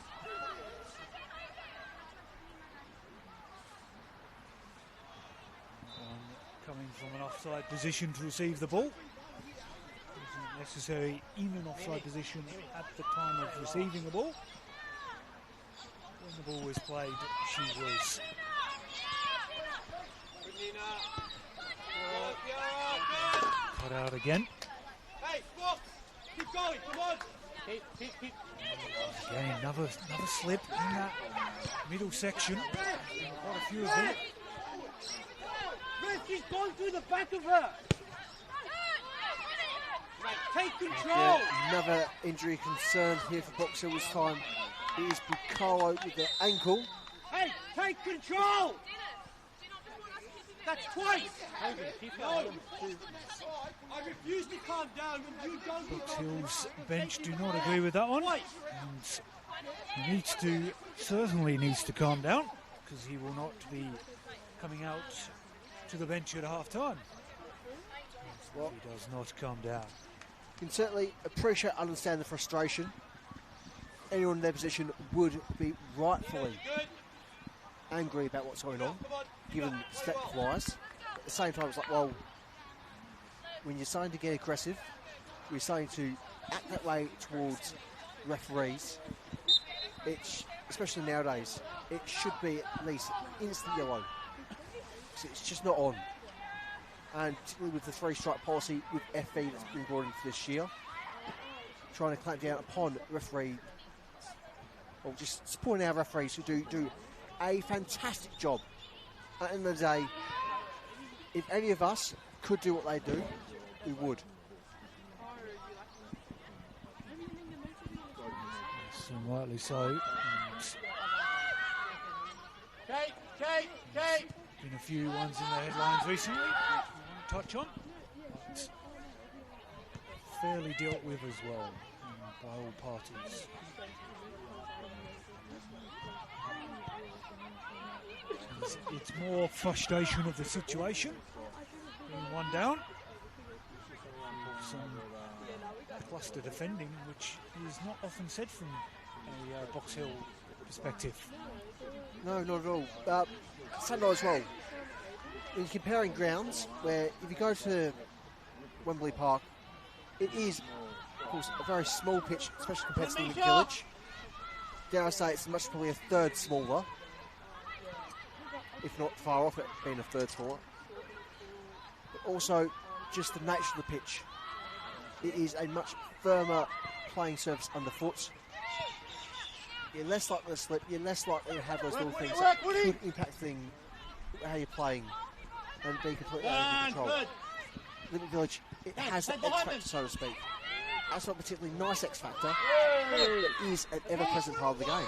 Coming from an offside position to receive the ball. Isn't necessary in an offside position at the time of receiving the ball. When the ball was played, she was. Cut out again. Hey, stop! Keep going, come on! Keep. Again, another slip in that middle section. Quite a few of them. She's gone through the back of her! Take control! Another injury concern here for Box Hill this time. It is Bucaro with the ankle. Hey, take control! That's twice! No. I refuse to calm down when you don't. Box Hill's bench do not agree with that one. And he certainly needs to calm down, because he will not be coming out to the bench at half time. Well, he does not calm down. You can certainly appreciate, understand the frustration. Anyone in their position would be rightfully angry about what's going on, given step-wise. At the same time, it's like, well, when you're starting to get aggressive, you're starting to act that way towards referees, especially nowadays, it should be at least instant yellow. It's just not on. And particularly with the three-strike policy with FE that's been brought in for this year, trying to clamp down upon referee, or just supporting our referees who do a fantastic job. At the end of the day, if any of us could do what they do, we would. Yes, and rightly so. Kate! Been a few ones in the headlines recently, which we won't touch on, but fairly dealt with as well by all parties. It's more frustration of the situation, being one down. Some cluster defending, which is not often said from a Box Hill perspective. No, not at all. Sunday as well. In comparing grounds, where if you go to Wembley Park, it is, of course, a very small pitch, especially compared to the village. Dare I say it's much probably a third smaller, if not far off it being a third smaller. But also, just the nature of the pitch. It is a much firmer playing surface underfoot. You're less likely to slip, you're less likely to have those little things that could impact how you're playing and be completely out of control. Liberty Village, it has an X factor, so to speak. That's not a particularly nice X factor, but it is an ever-present part of the game.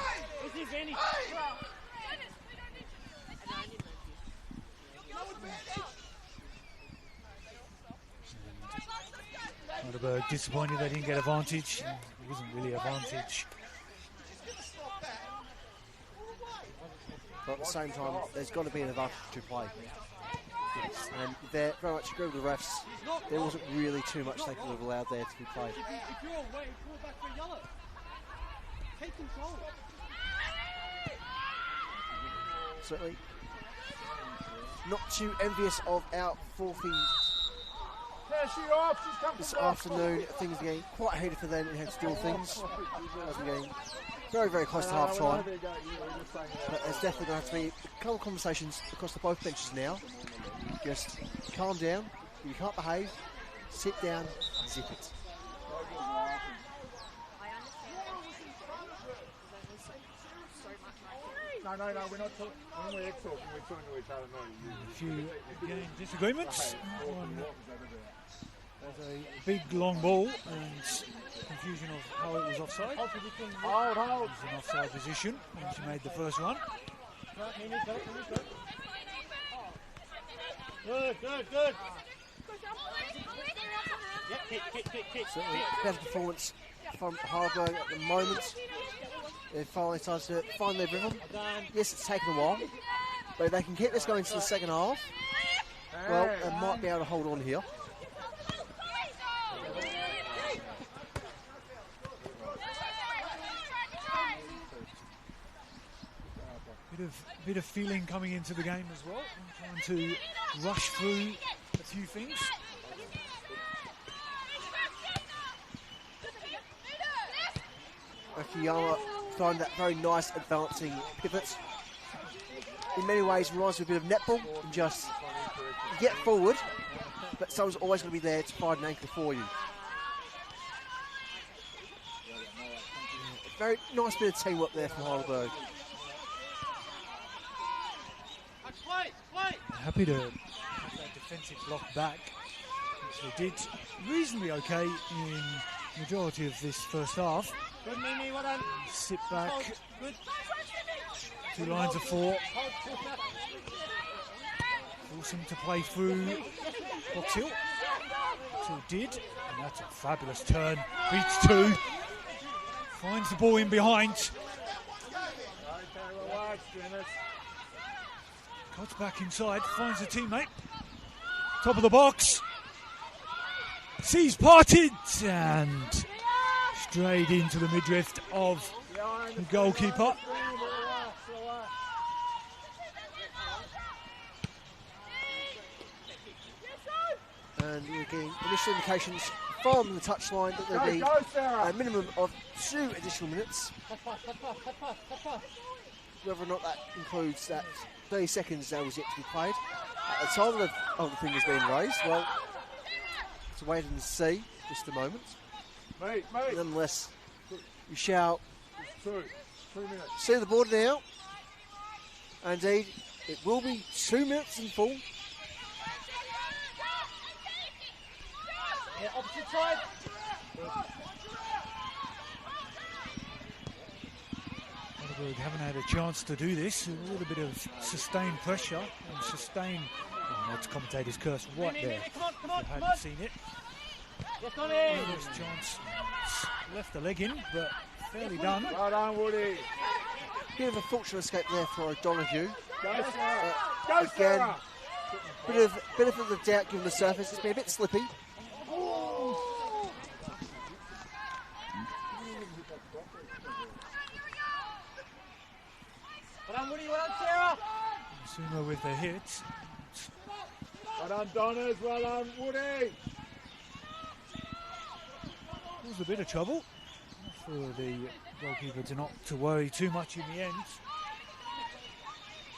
Heidelberg disappointed they didn't get advantage. It wasn't really advantage. But at the same time, there's got to be an advantage to play. And they're very much agree with the refs. There wasn't really too much they could have allowed there to be played. If you're away, call back for yellow. Take control. Certainly not too envious of our forfeit this afternoon. Things are getting quite heated for them and how to do things. As we're getting very, very close to half time. But there's definitely going to have to be a couple of conversations across the both benches now. Just calm down. You can't behave. Sit down. Zip it. No, we're not talking. When we're talking to each other. A few game disagreements. There's a big long ball and confusion of how it was offside. Hold. It was an offside position when she made the first run. Good. Certainly better performance from Heidelberg at the moment. They've finally started to find their rhythm. Yes, it's taken a while, but if they can get this going into the second half, well, they might be able to hold on here. Bit of feeling coming into the game as well. I'm trying to rush through a few things. Akiyama found that very nice advancing pivot. In many ways reminds me of a bit of netball. And just get forward, but someone's always going to be there to provide an anchor for you. Very nice bit of teamwork there from Heidelberg. Happy to have that defensive block back, which they did reasonably okay in majority of this first half. Good, Mimi, well done. Sit back, Good. 2 lines of 4. Force him to play through box hill. Till did, and that's a fabulous turn. Beats 2. Finds the ball in behind. Cuts back inside, finds a teammate. Top of the box. Sees parted and straight into the midriff of the goalkeeper. And we're getting initial indications from the touchline that there'll be a minimum of 2 additional minutes. Whether or not that includes that 30 seconds that was yet to be played. At the time of the thing has been raised, well, to wait and see just a moment. Mate. Nonetheless, we shall 2 minutes. see the board now. Indeed, it will be 2 minutes in full. Yeah, opposite side. Heidelberg haven't had a chance to do this. A little bit of sustained pressure and sustained. Oh, that's commentator's curse right there. Come on. I hadn't seen it. Yes, on in. First chance. Left the leg in, but fairly done. Well done, Woody. Bit of a fortunate escape there for O'Donoghue. Go, Again, Sarah. bit of the doubt given the surface. It's been a bit slippy. Well done, Woody. Well done, Sarah. Sumo with the hit. Well done, Donners. Well done, Woody. There's a bit of trouble for the goalkeeper to not to worry too much in the end.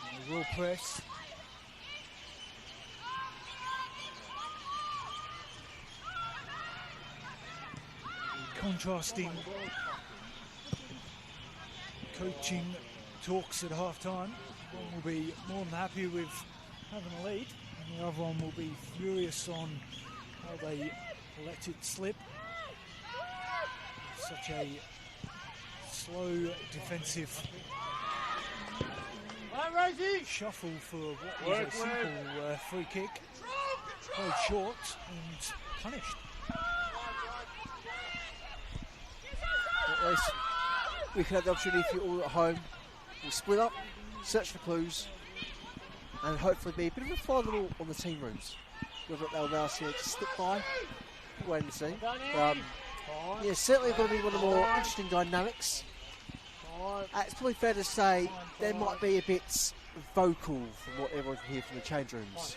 And they will press. Contrasting coaching talks at half time. One will be more than happy with having a lead, and the other one will be furious on how they let it slip. Such a slow defensive shuffle for what was a simple free kick. Played short and punished. this we can have the opportunity for you all at home. We'll split up, search for clues, and hopefully be a bit of a final on the team rooms. Whether they'll allow us here to slip by, we'll wait and see. Yeah, certainly going to be one of the more interesting dynamics. It's probably fair to say there might be a bit vocal from what everyone can hear from the change rooms.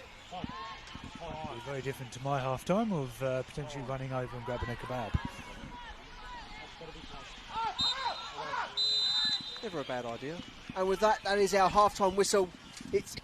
Very different to my half time of potentially running over and grabbing a kebab. Never a bad idea. And with that, that is our half-time whistle. It's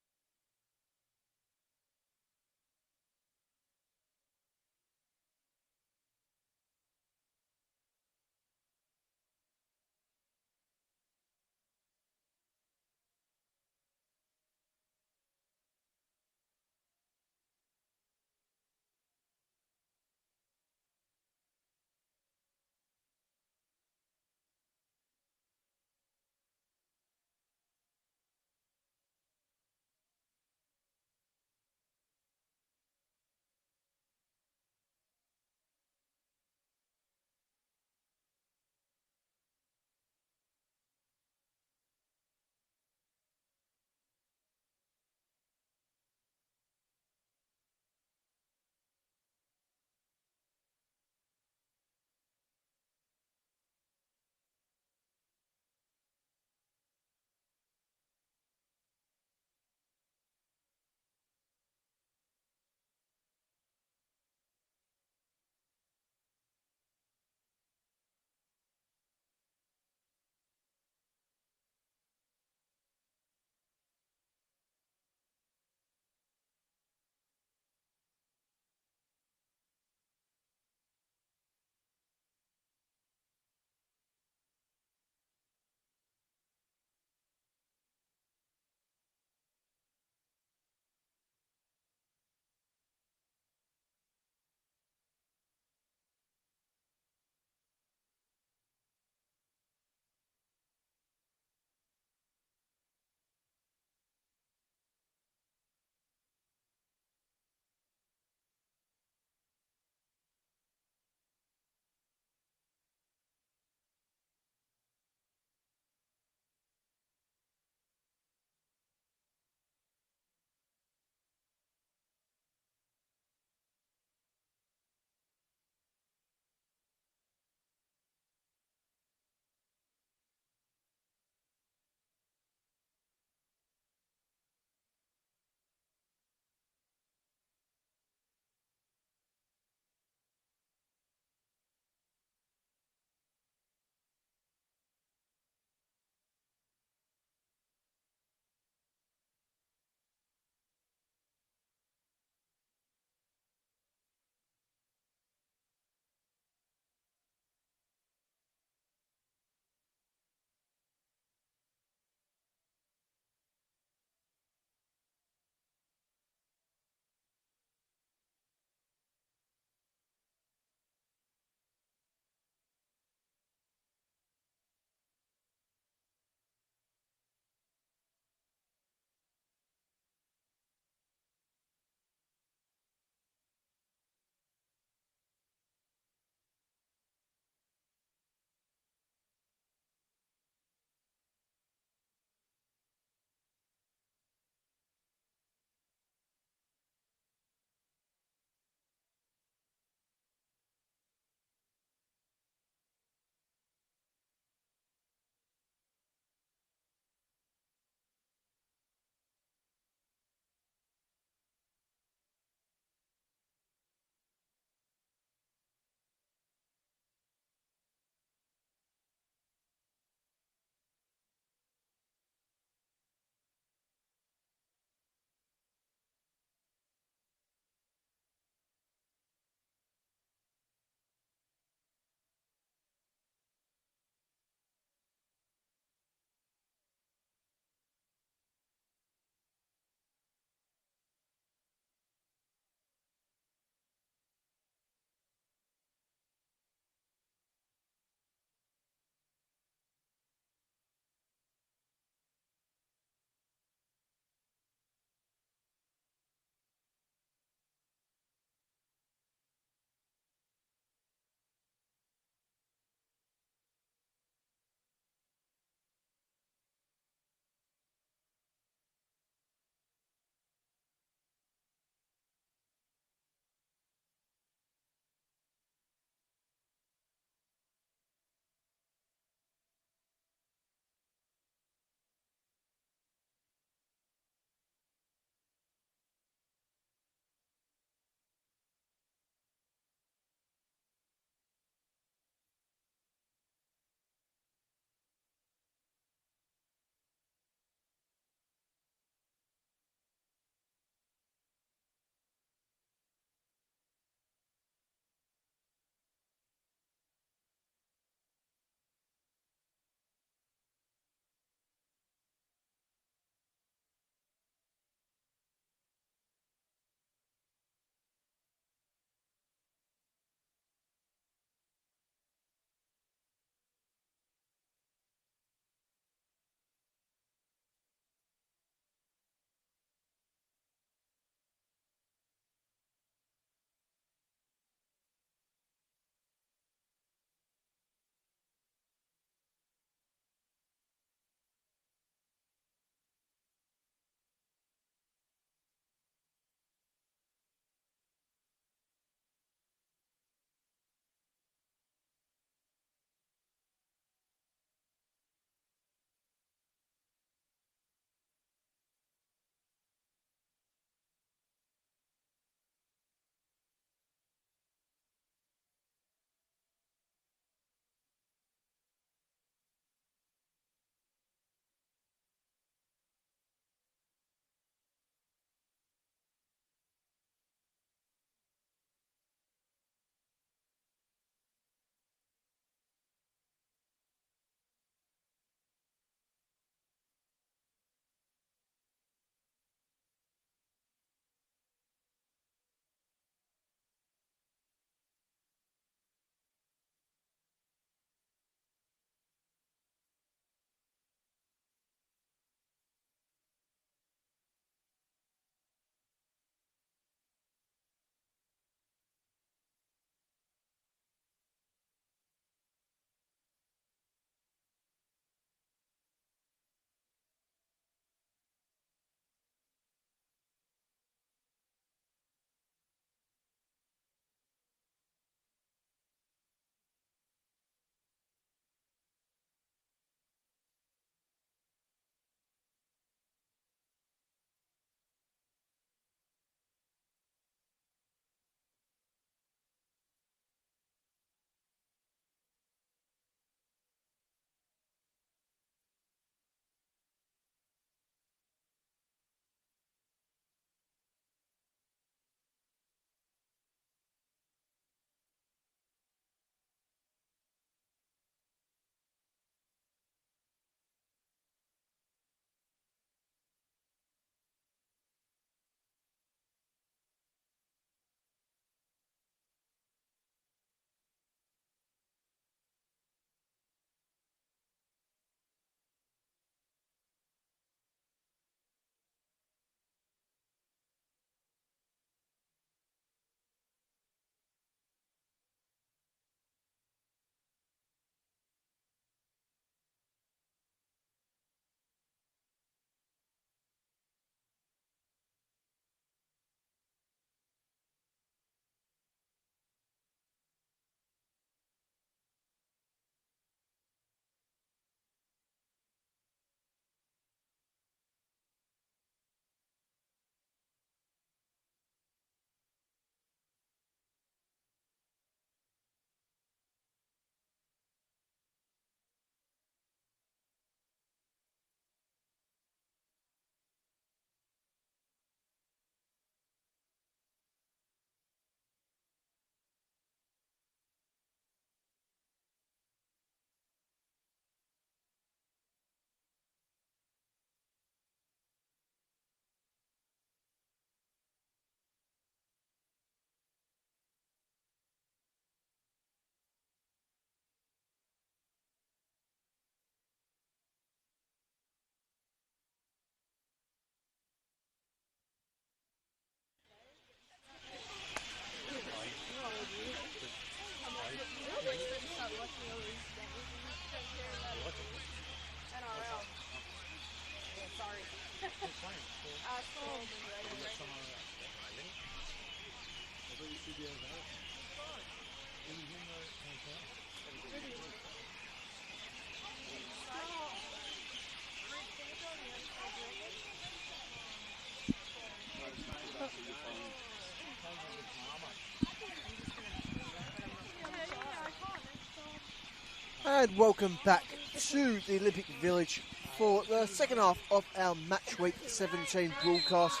And welcome back to the Olympic Village for the second half of our Match Week 17 broadcast.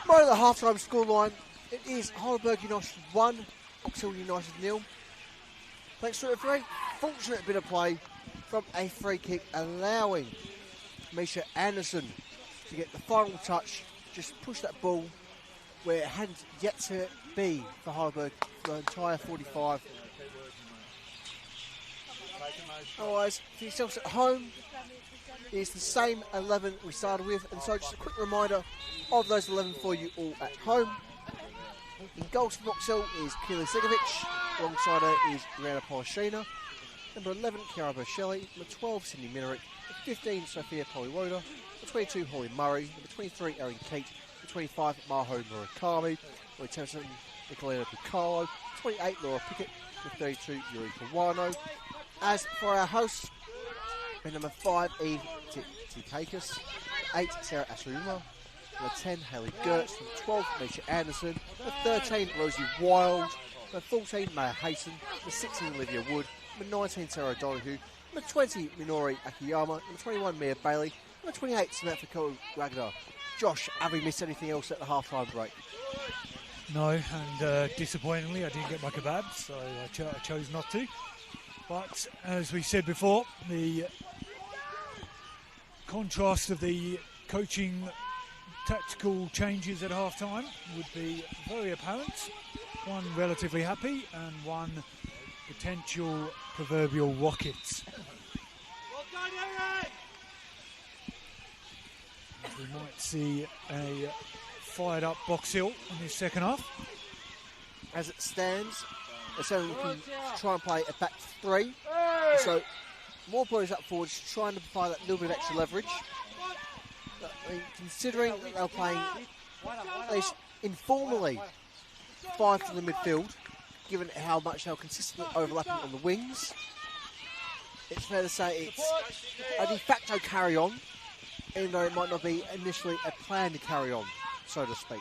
Right at the half-time scoreline, it is Heidelberg United 1, Box Hill United 0. Thanks to a very fortunate bit of play from a free kick, allowing Misha Anderson to get the final touch, just push that ball where it hadn't yet to be for Heidelberg for the entire 45. Otherwise, for yourselves at home, it's the same 11 we started with, and so just a quick reminder of those 11 for you all at home. In goals for Box Hill is Kili Segovic, alongside her is Rihanna Polishina. Number 11, Chiara Bercelli. Number 12, Cindy Minerick. Number 15, Sophia Poliwoda. Number 22, Holly Murray. Number 23, Erin Keat. Number 25, Maho Murakami. Number 10, Nicolina Piccolo. 28, Laura Pickett. Number 32, Yuri Kawano. As for our hosts, number 5, Eve Tikakis. 8, Sarah Asaruma. Number 10, Haley Gertz. Number 12, Misha Anderson. Number 13, Rosie Wild. Number 14, Maya Hayson. Number 16, Olivia Wood. Number 19, Sarah Donoghue. Number 20, Minori Akiyama. Number 21, Mia Bailey. Number 28, Samantha Ko Ragnar. Josh, have we missed anything else at the half-time break? No, and disappointingly, I didn't get my kebab, so I chose not to. But as we said before, the contrast of the coaching tactical changes at half-time would be very apparent. One relatively happy and one potential proverbial rockets. Well done, Eric! We might see a fired up Box Hill in this second half. As it stands, so we can try and play a back three. So more players up forward, just trying to provide that little bit of extra leverage. But, I mean, considering that they're playing at least informally 5 to the midfield, given how much they're consistently overlapping on the wings, it's fair to say it's a de facto carry on, even though it might not be initially a plan to carry on, so to speak.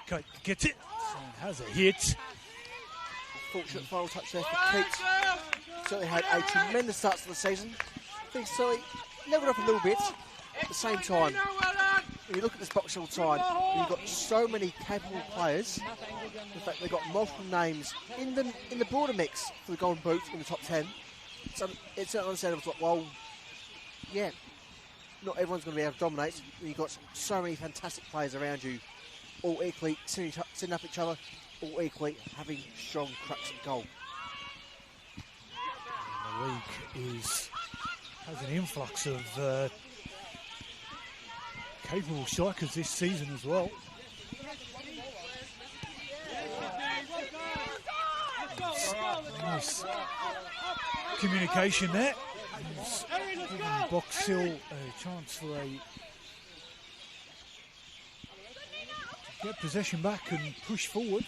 Okay, gets it, has a hit. Fortunate final touch there for Keat. Certainly had a tremendous start to the season. I think certainly leveled up a little bit. At the same time, when you look at this Box Hill side, you've got so many capable players. In fact, they've got multiple names in the broader mix for the Golden Boot in the top 10. So it's understandable. It's like, well, yeah, not everyone's going to be able to dominate. You've got so many fantastic players around you, all equally sitting up each other, all equally having strong cracks at goal. The league has an influx of capable strikers this season as well. Nice communication there. Giving Box Hill a chance for get possession back and push forward.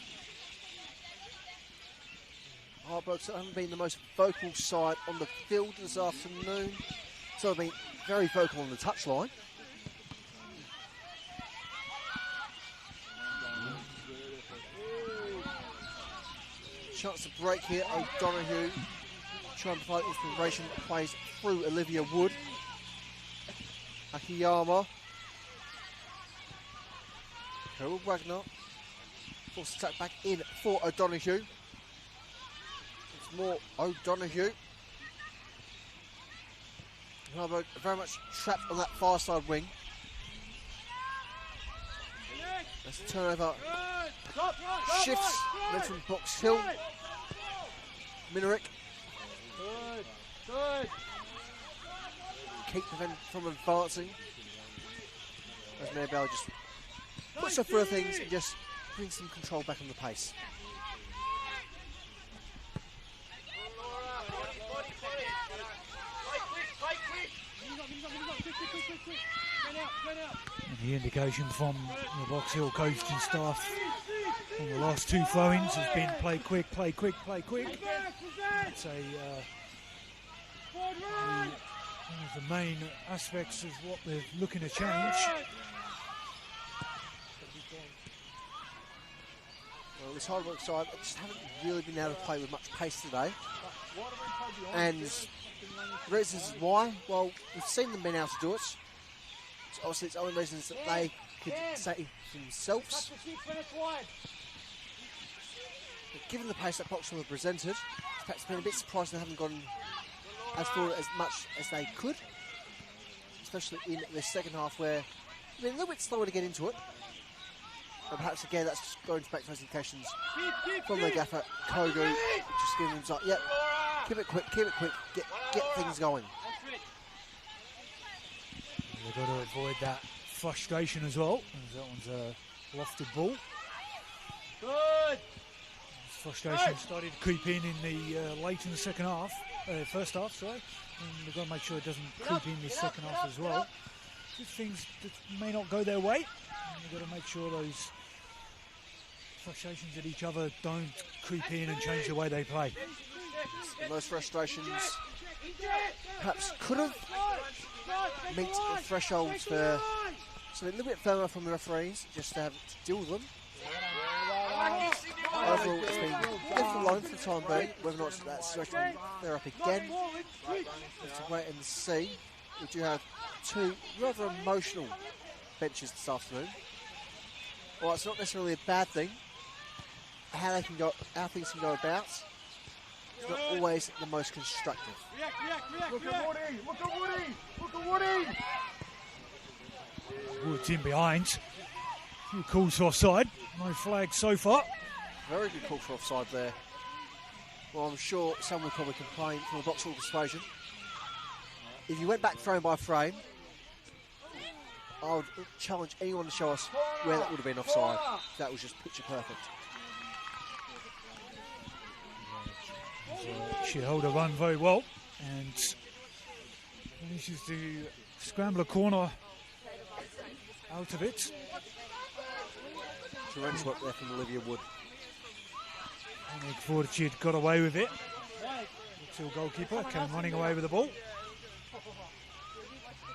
Heidelberg haven't been the most vocal side on the field this afternoon, so they've been very vocal on the touchline. Chance to break here. O'Donoghue trying to provide inspiration. Plays through Olivia Wood. Akiyama. Carol Wagner. Forces attack back in for O'Donoghue. It's more O'Donoghue. Heidelberg very much trapped on that far side wing. That's a turnover. Shifts. Mentioned Box Hill. Minerick. Keep them from advancing. As Maybell just puts her through things and just brings some control back on the pace. And the indication from the Box Hill coaching staff on the last two throw-ins has been play quick, play quick, play quick. It's one of the main aspects of what they're looking to change. Well, this Heidelberg side just haven't really been able to play with much pace today. And the reasons why, well, we've seen them being able to do it. So obviously it's only reasons that they could say themselves. But given the pace that Box Hill have presented, it's perhaps been a bit surprised they haven't gone as forward as much as they could. Especially in the second half where they've been a little bit slower to get into it. But perhaps again that's just going back to those indications from the gaffer, Kogu, just giving them like, yep, keep it quick, get things going. They've got to avoid that frustration as well, as that one's a lofted ball. Good. Frustration started to creep in the late in the second half, first half, sorry. And we've got to make sure it doesn't creep in the second half as well. Just things that may not go their way, and we've got to make sure those frustrations at each other don't creep in and change the way they play. And those frustrations perhaps could have met the thresholds for something a little bit firmer from the referees, just to have to deal with them. Overall, it's been left alone for the time being. Whether or not that situation will flare up again, we have to wait and see. We do have two rather emotional benches this afternoon. Well, it's not necessarily a bad thing. How things can go about, it's not always the most constructive. Look at Woody! Look at Woody! Look at Woody! Wood's in behind. Few calls for offside. No flag so far. Very good call for offside there. Well, I'm sure some would probably complain from a Box Hill persuasion. If you went back frame by frame, I would challenge anyone to show us where that would have been offside. That was just picture perfect. She held her run very well and manages to scramble a corner out of it. Tremendous work there from Olivia Wood. Nick Fortitude got away with it. The goalkeeper came running away with the ball.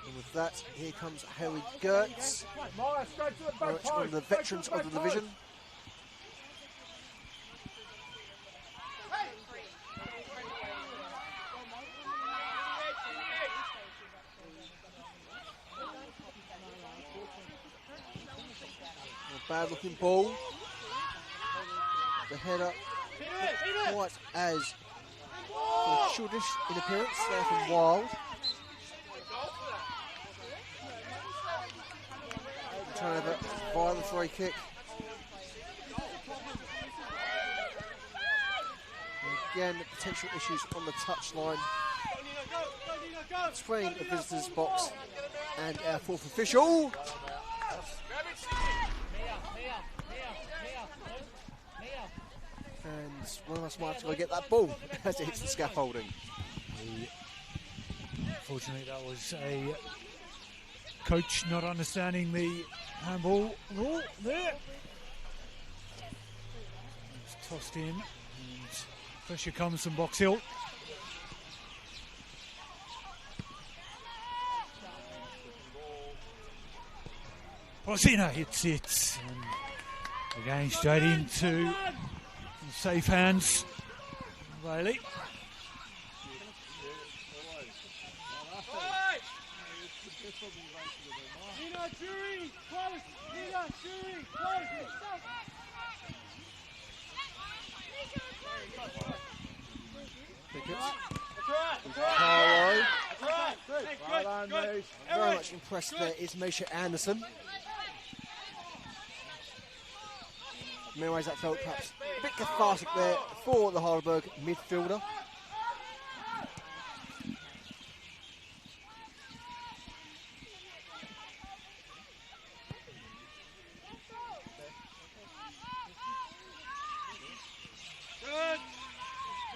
And with that, here comes Haley Gertz, one of the veterans of the division. Bad looking ball. The header quite as shortish in appearance there from Wild. Turnover via the free kick. And again, potential issues on the touchline between the visitors' box and our fourth official. And one of us might have to go get that ball as it hits the scaffolding. Unfortunately, that was a coach not understanding the handball rule there. It's tossed in, and pressure comes from Box Hill. Posina hits it, and again straight into safe hands. Bailey. Very much impressed there is Misha Anderson. In many ways that felt perhaps a bit cathartic there for the Heidelberg midfielder. Good.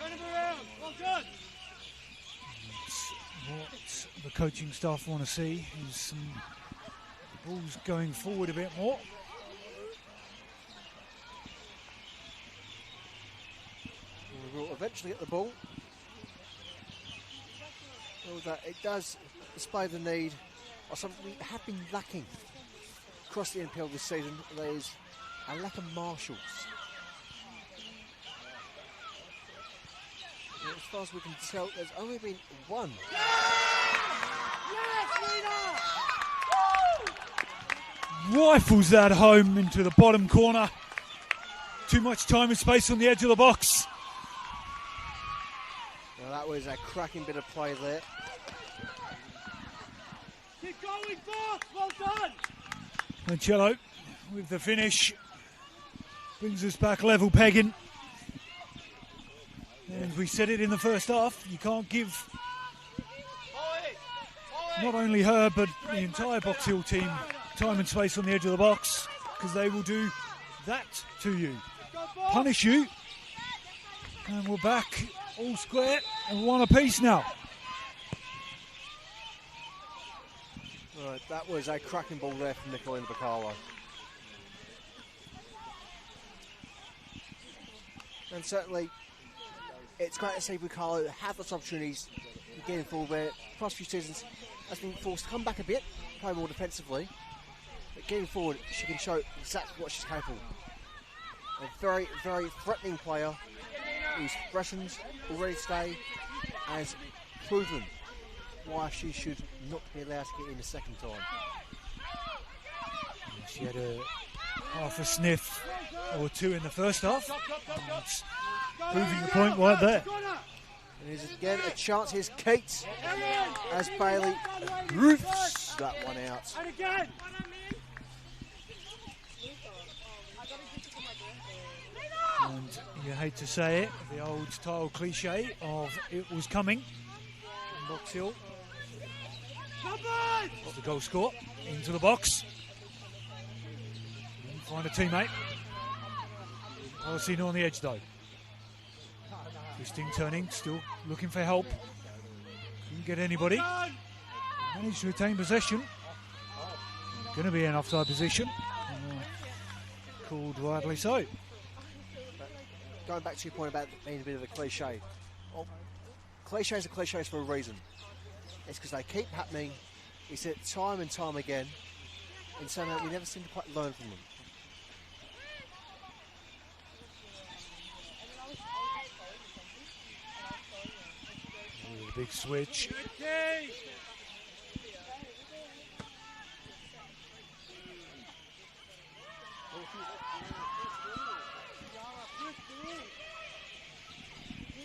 Turn him around. Well done. What the coaching staff want to see is some balls going forward a bit more. We will eventually get the ball. That it does display the need of something we have been lacking across the NPL this season. There is a lack of marshals. And as far as we can tell, there's only been one. Rifles that home into the bottom corner. Too much time and space on the edge of the box. Well, that was a cracking bit of play there. Keep going, boss! Well done! Mancello with the finish. Brings us back level pegging. And we said it in the first half, you can't give not only her but the entire Box Hill team time and space on the edge of the box, because they will do that to you. Punish you. And we're back all square and one apiece now. Right, that was a cracking ball there from Nicolina Bacalo. And certainly, it's great to see Bacalo have those opportunities getting forward where the past few seasons has been forced to come back a bit, play more defensively. But getting forward, she can show exactly what she's capable. A very, very threatening player whose progressions already today has proven why she should not be allowed to get in a second time. She had a half a sniff or two in the first half. That's proving the point right there. And here's again a chance. Here's Kate as Bailey roofs that one out. And again! And you hate to say it, the old style cliche of it was coming. And Box Hill got the goal score into the box. Didn't find a teammate. Policino on the edge though. Twisting, turning, still looking for help. Couldn't get anybody. Managed to retain possession. Going to be an offside position. Called rightly so. Going back to your point about being a bit of a cliche. Well, cliches are cliches for a reason. It's because they keep happening. We see it time and time again. And somehow we never seem to quite learn from them. Big switch.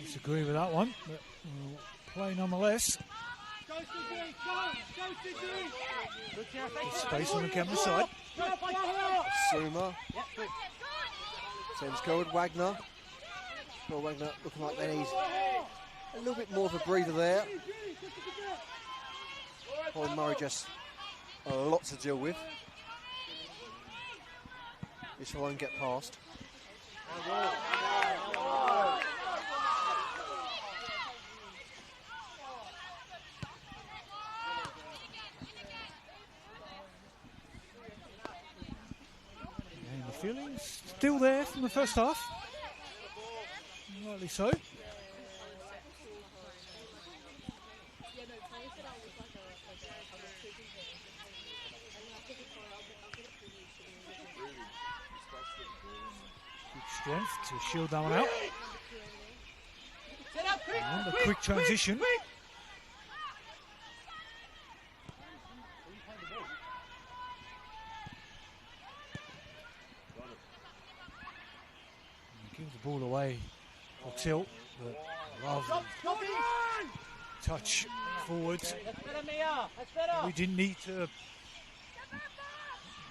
Disagree with that one, but we'll play nonetheless. Space on the camera side. Suma. Sends forward Wagner. Well, Wagner looking like they need a little bit more of a breather there. Colin Murray just a lot to deal with. This won't get past. And the feelings still there from the first half. Rightly so. Strength to shield that one out. And a quick transition. Gives the ball away for Tilt, but lovely touch forwards. We didn't need to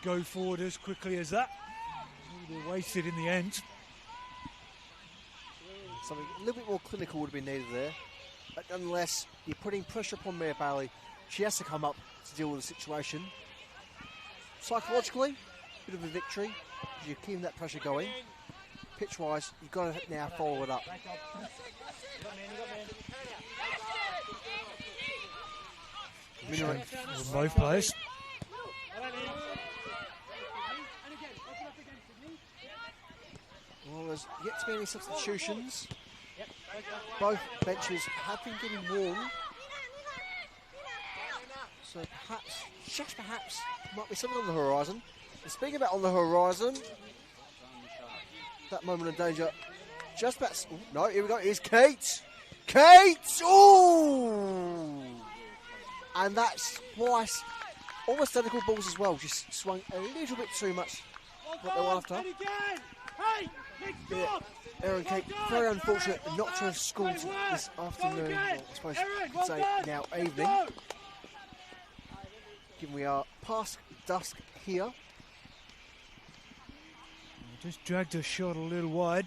go forward as quickly as that. We were wasted in the end. Something a little bit more clinical would have been needed there. But nonetheless, you're putting pressure upon Mia Bailey. She has to come up to deal with the situation. Psychologically, bit of a victory. You're keeping that pressure going. Pitch-wise, you've got to now follow it up. Minoric. For both players. Well, there's yet to be any substitutions. Both benches have been getting warm. So perhaps, just perhaps, might be something on the horizon. And speaking about on the horizon, that moment of danger, just about, ooh, no, here we go, here's Kate! Kate! Ooh! And that's twice, almost identical balls as well, just swung a little bit too much what they were after. Yeah, Aaron Kate, very unfortunate not to have scored this afternoon, or I suppose you could say now evening. Given we are past dusk here. Just dragged her shot a little wide.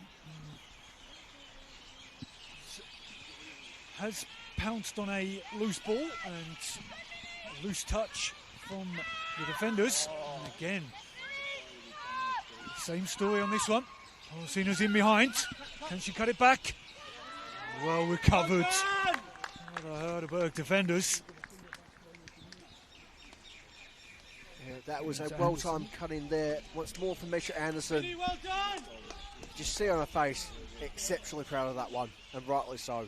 Has pounced on a loose ball and a loose touch from the defenders. And again, same story on this one. Policina's in behind. Can she cut it back? Well recovered by the Heidelberg defenders. Yeah, that was a well-timed cut in there. Once more from Misha Anderson. Well done. Just see on her face, exceptionally proud of that one, and rightly so.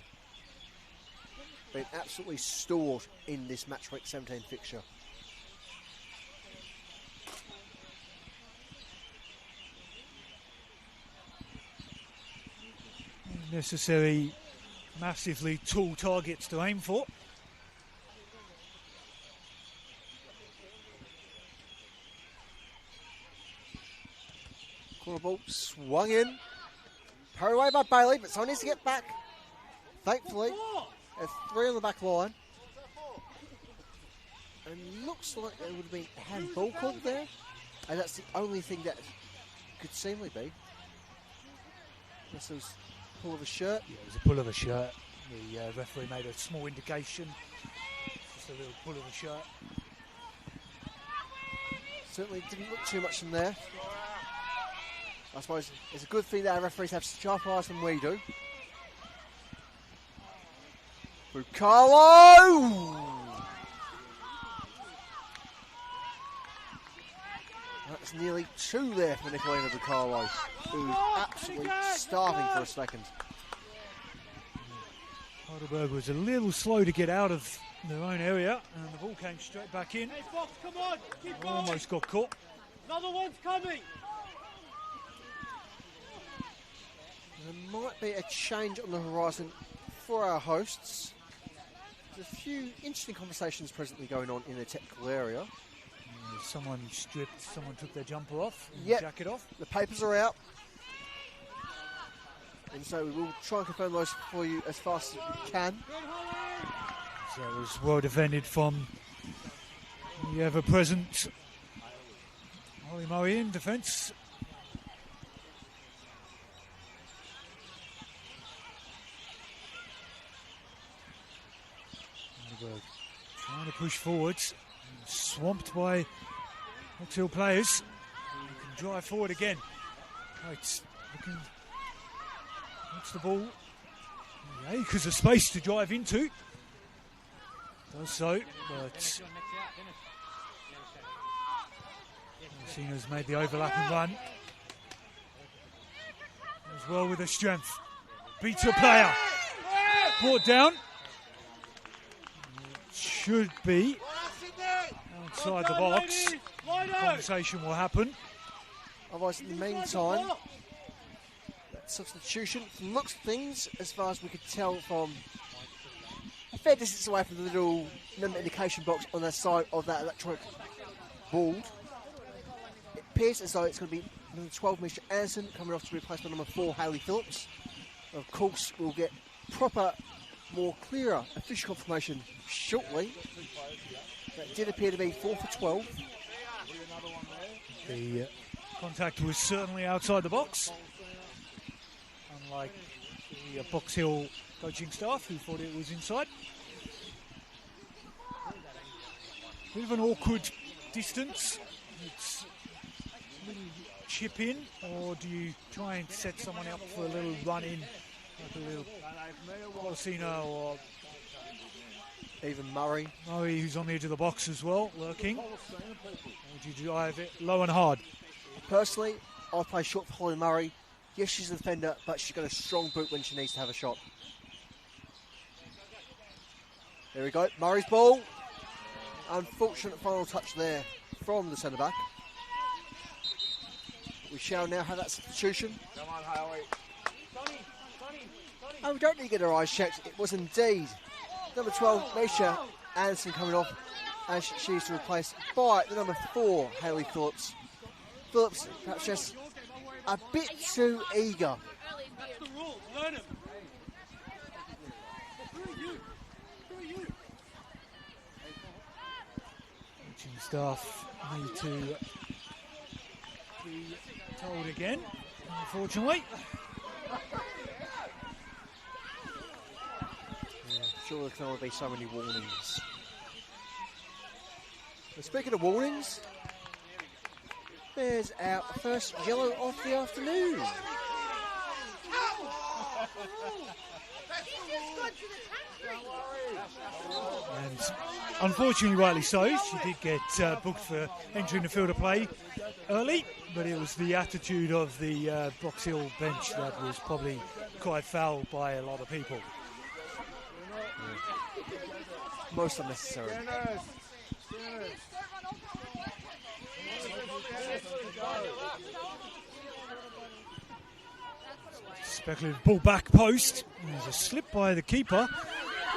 Been absolutely stored in this match week 17 fixture. Necessary, massively tall targets to aim for. Corner ball swung in. Parried away by Bailey, but someone needs to get back. Thankfully, a 3 on the back line. And looks like there would have been a handball called there. And that's the only thing that could seemingly be. This was pull of a shirt. Yeah, it was a pull of a shirt. The referee made a small indication. Just a little pull of a shirt. Certainly didn't look too much in there. I suppose it's a good thing that our referees have sharper eyes than we do. Bucalo! That's nearly 2 there for Nicolina Bucalo, who's absolutely starving for a second. Heidelberg was a little slow to get out of their own area, and the ball came straight back in. Hey, Fox, come on. Keep going. Almost got caught. Another one's coming. There might be a change on the horizon for our hosts. There's a few interesting conversations presently going on in the technical area. Someone stripped, someone took their jumper off, and Yep. jacket off. The papers are out. And so we will try and confirm those for you as fast as we can. So it was well defended from the ever-present Holly Murray in defence. Heidelberg trying to push forwards, swamped by Ox Hill players. You can drive forward again. Right, looking. What's the ball? Acres of space to drive into. Does so, but Sina's made the overlapping run. As well with her strength. Beats her player. Brought down. Should be outside the box. Conversation will happen. Otherwise, in the meantime, that substitution looks at things as far as we could tell from a fair distance away from the little number indication box on the side of that electronic board. It appears as though it's going to be number 12, Misha Anderson, coming off to be replaced by number 4, Hayley Phillips. Of course, we'll get proper, more clearer official confirmation shortly. That did appear to be 4 for 12. The contact was certainly outside the box, unlike the Box Hill coaching staff who thought it was inside. Bit of an awkward distance. It's a little chip in, or do you try and set someone up for a little run in, like a little Policina or... Even Murray. Murray, who's on the edge of the box as well, lurking. Or do you drive it low and hard? Personally, I play short for Holly Murray. Yes, she's a defender, but she's got a strong boot when she needs to have a shot. There we go. Murray's ball. Unfortunate final touch there from the centre back. We shall now have that substitution. Come on, Howie. And we don't need to get our eyes checked. It was indeed number 12, Misha Anderson, coming off, as she's to replace by the number 4, Hayley Phillips. Phillips, perhaps just a bit too eager. Coaching staff need to be told again, unfortunately. Sure, there can only be so many warnings. But speaking of warnings, there's our first yellow of the afternoon. And unfortunately, rightly so, she did get booked for entering the field of play early, but it was the attitude of the Box Hill bench that was probably quite foul by a lot of people. Most unnecessary. Speculative ball back post. There's a slip by the keeper.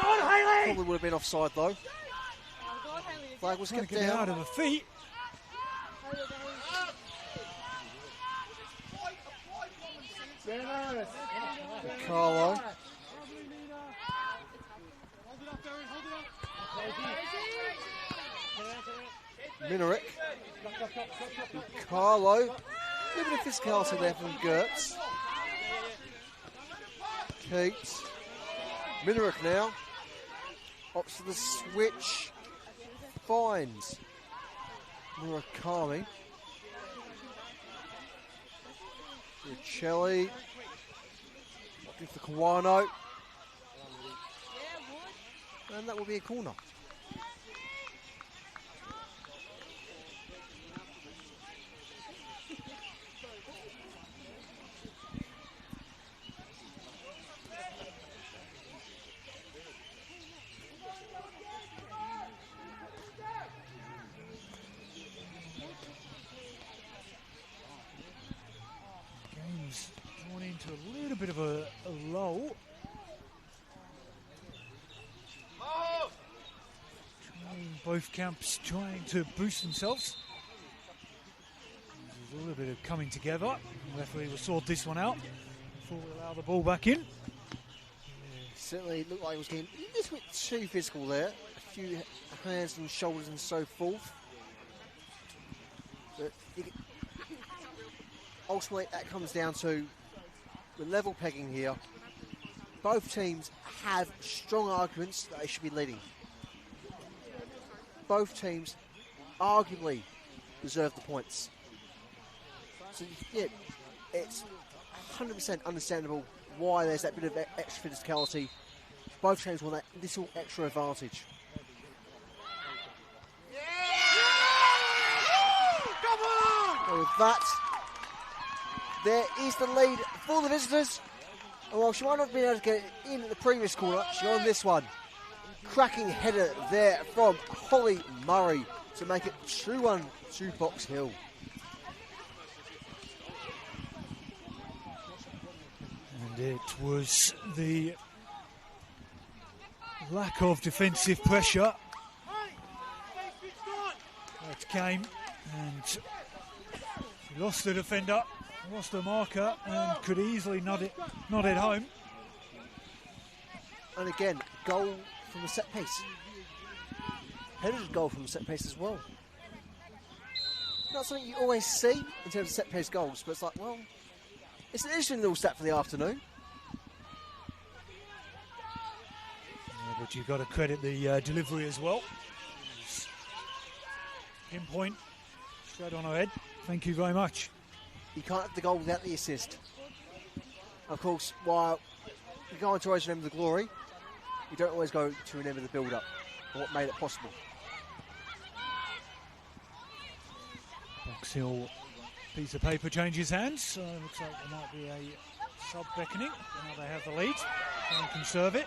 Probably would have been offside though. Flag was Trying kept to get it out down. of her feet. Carlo. Minerick. Carlo. A little bit of physicality there from Gertz. Keats. Minerick now. Opts to the switch. Finds Murakami. Uccelli. Looking for Kawano. And that will be a corner. Game's drawn into a little bit of a lull. Both camps trying to boost themselves. There's a little bit of coming together. The referee will sort this one out before we allow the ball back in. Certainly looked like he was getting a little bit too physical there. A few hands and shoulders and so forth. But ultimately that comes down to the level pegging here. Both teams have strong arguments that they should be leading. Both teams arguably deserve the points. So yeah, it's 100% understandable why there's that bit of extra physicality. Both teams want that little extra advantage. And with that, there is the lead for the visitors. And while she might not have been able to get in at the previous corner, she got on this one. Cracking header there from Holly Murray to make it 2-1 to Box Hill. And it was the lack of defensive pressure that came, and she lost the defender, lost the marker, and could easily nod it home. And again, goal from the set piece. Headed goal from the set piece as well. Not something you always see in terms of set piece goals, but it's like, well, it's an interesting little stat for the afternoon. Yeah, but you've got to credit the delivery as well. Pinpoint, straight on her head. Thank you very much. You can't have the goal without the assist. Of course, while you go on to always remember the glory, you don't always go to remember the build-up. what made it possible. Box Hill piece of paper changes hands, so it looks like there might be a sub beckoning. Now they have the lead, try and conserve it.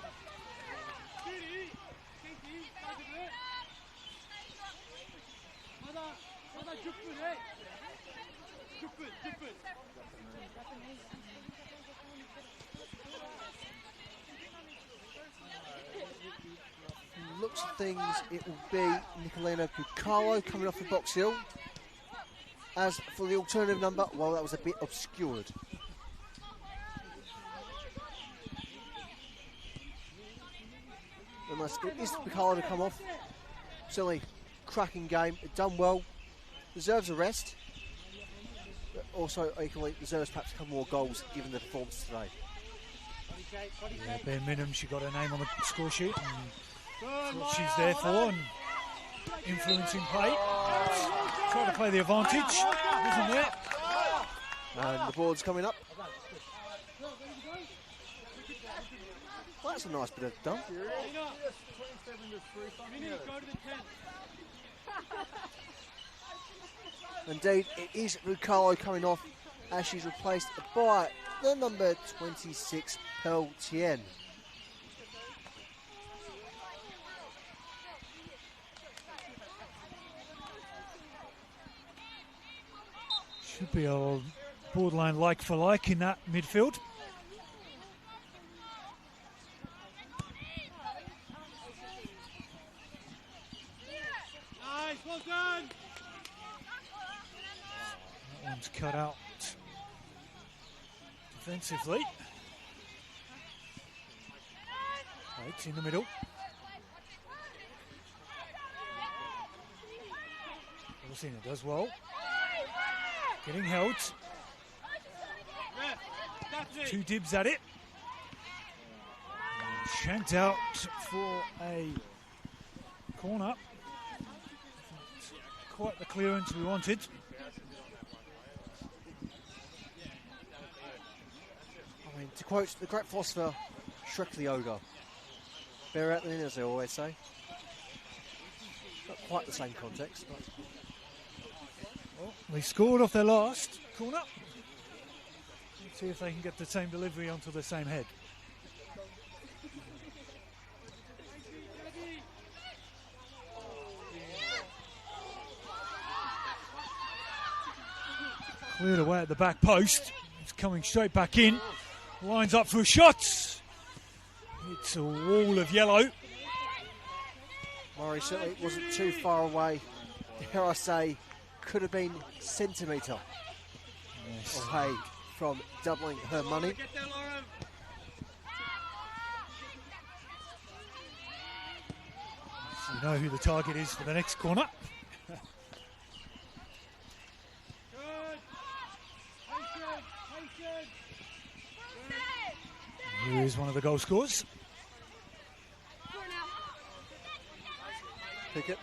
Looks of things, it will be Nicolino Pucalo coming off the Box Hill. As for the alternative number, well, that was a bit obscured. It is Pucalo to come off. Certainly, cracking game, done well. Deserves a rest. But also, equally, deserves perhaps a couple more goals given the performance today. Yeah, bare minimum, she got her name on the score sheet. And what she's there for, and influencing play. Try to play the advantage, wasn't there? And the board's coming up. Well, that's a nice bit of done. Indeed, it is Rucalo coming off as she's replaced by the number 26, Pearl Tien. Should be a borderline like for like in that midfield. Nice, well done. That one's cut out defensively. Right in the middle. Rosina does well. Getting held. Two dibs at it. And shanked out for a corner. Quite the clearance we wanted. I mean, to quote the great philosopher Shrek the Ogre, bear out the as they always say. Not quite the same context, but Well, they scored off their last corner. Let's see if they can get the same delivery onto the same head. Cleared away at the back post. It's coming straight back in. Lines up for a shot. It's a wall of yellow. Murray certainly wasn't too far away. Dare I say, could have been centimetre away from doubling her money. So you know who the target is for the next corner. Here is one of the goal scorers. Pickett.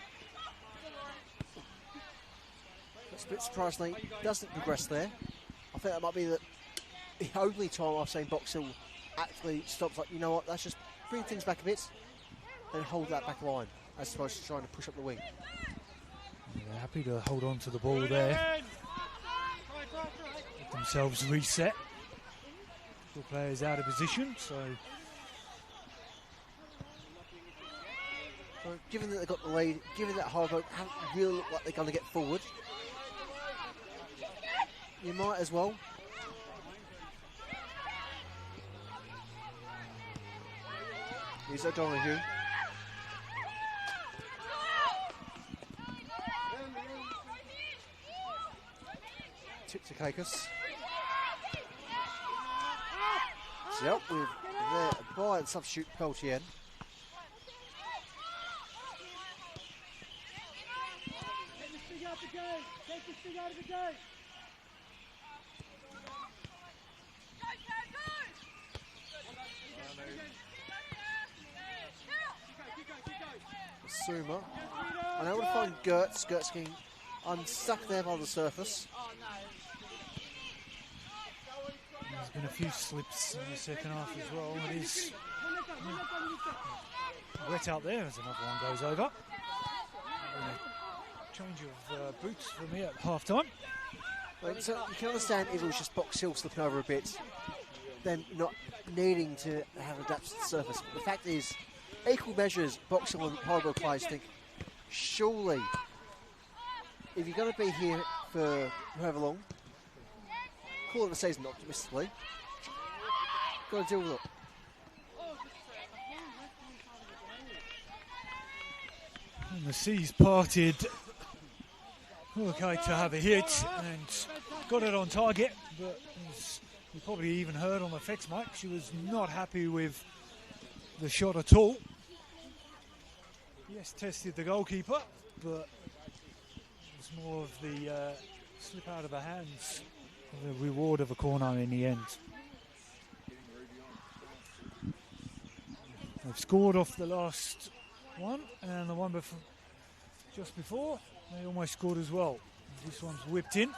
That's a bit surprisingly, doesn't progress there. I think that might be the only time I've seen Box Hill actually stops like, you know what, let's just bring things back a bit and hold that back line as opposed to trying to push up the wing. They're happy to hold on to the ball there. Let themselves reset. The players out of position, so Well, given that they've got the lead, given that Heidelberg haven't really looked like they're going to get forward, you might as well. Here's O'Donoghue. Tip to Kakis. Yep, with there by the substitute Peltier. Suma. And I want to find Gertz. Gertz getting unstuck there by the surface. there's been a few slips in the second half as well. It is Wet out there as another one goes over. Change of boots for me at half time. So you can understand if it was just Box Hill slipping over a bit, then not needing to have adapted to the surface. But the fact is, equal measures, Box Hill and Heidelberg players think, surely, if you're going to be here for however long, call it a season optimistically, got to deal with it. And the seas parted. Okay, to have a hit and got it on target, but as you probably even heard on the fix mic, she was not happy with the shot at all. Yes, tested the goalkeeper, but it was more of the slip out of her hands, the reward of a corner in the end. They've scored off the last one, and the one just before. They almost scored as well. This one's whipped in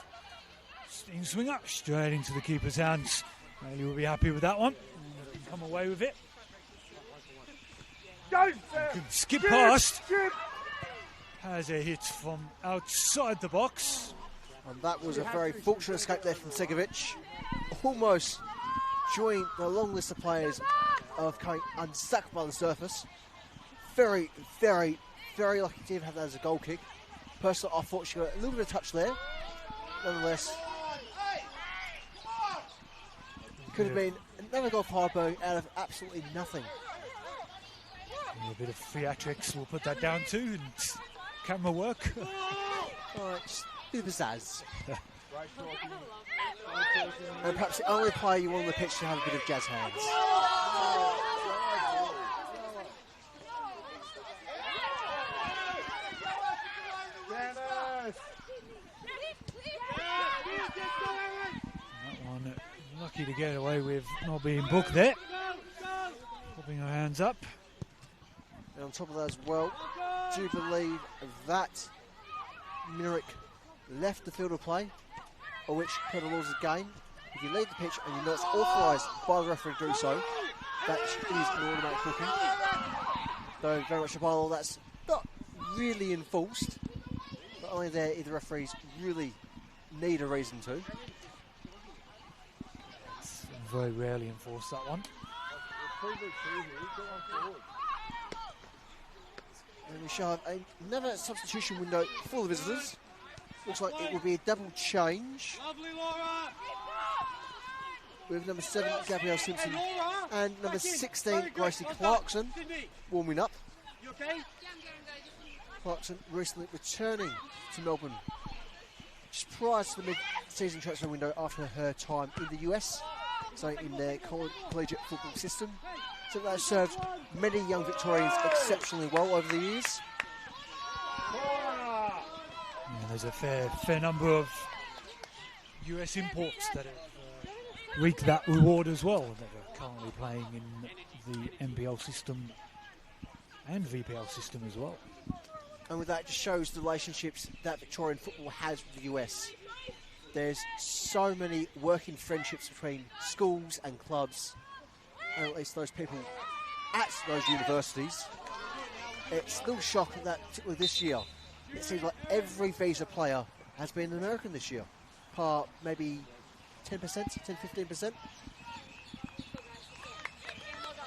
swinger, straight into the keeper's hands. Bailey will be happy with that one. Can come away with it. Can skip past. Has a hit from outside the box. And that was a very fortunate escape there from Segovic. Almost joined the long list of players of coming unstuck by the surface. Very, very, very lucky to even have that as a goal kick. Personally, I thought she got a little bit of touch there. Nonetheless, could have been another goal for Heidelberg out of absolutely nothing. A bit of theatrics, we'll put that down to, and camera work. All right, just a bit of pizzazz. And perhaps the only player you want on the pitch to have a bit of jazz hands. That one lucky to get away with not being booked there. Popping her hands up. And on top of that as well, do you believe that Minerick left the field of play, or which, per the laws of the game, if you leave the pitch and you're not authorised by the referee to do so, that is an automatic booking. Though very much a bylaw that's not really enforced, but only there if the referees really need a reason to. It's very rarely enforced, that one. And we shall have another substitution window for the visitors. Looks like it will be a double change. With number 7, Gabrielle Simpson, and number 16, Gracie Clarkson, warming up. Clarkson recently returning to Melbourne just prior to the mid-season transfer window after her time in the US, so in their collegiate football system. So that has served many young Victorians exceptionally well over the years. Yeah, there's a fair number of US imports that have reaped that reward as well, that are currently playing in the NPL system and VPL system as well. And with that, it just shows the relationships that Victorian football has with the US. There's so many working friendships between schools and clubs, and at least those people at those universities. It's no shock that particularly this year, it seems like every visa player has been an American this year, par maybe 10%, 10-15%.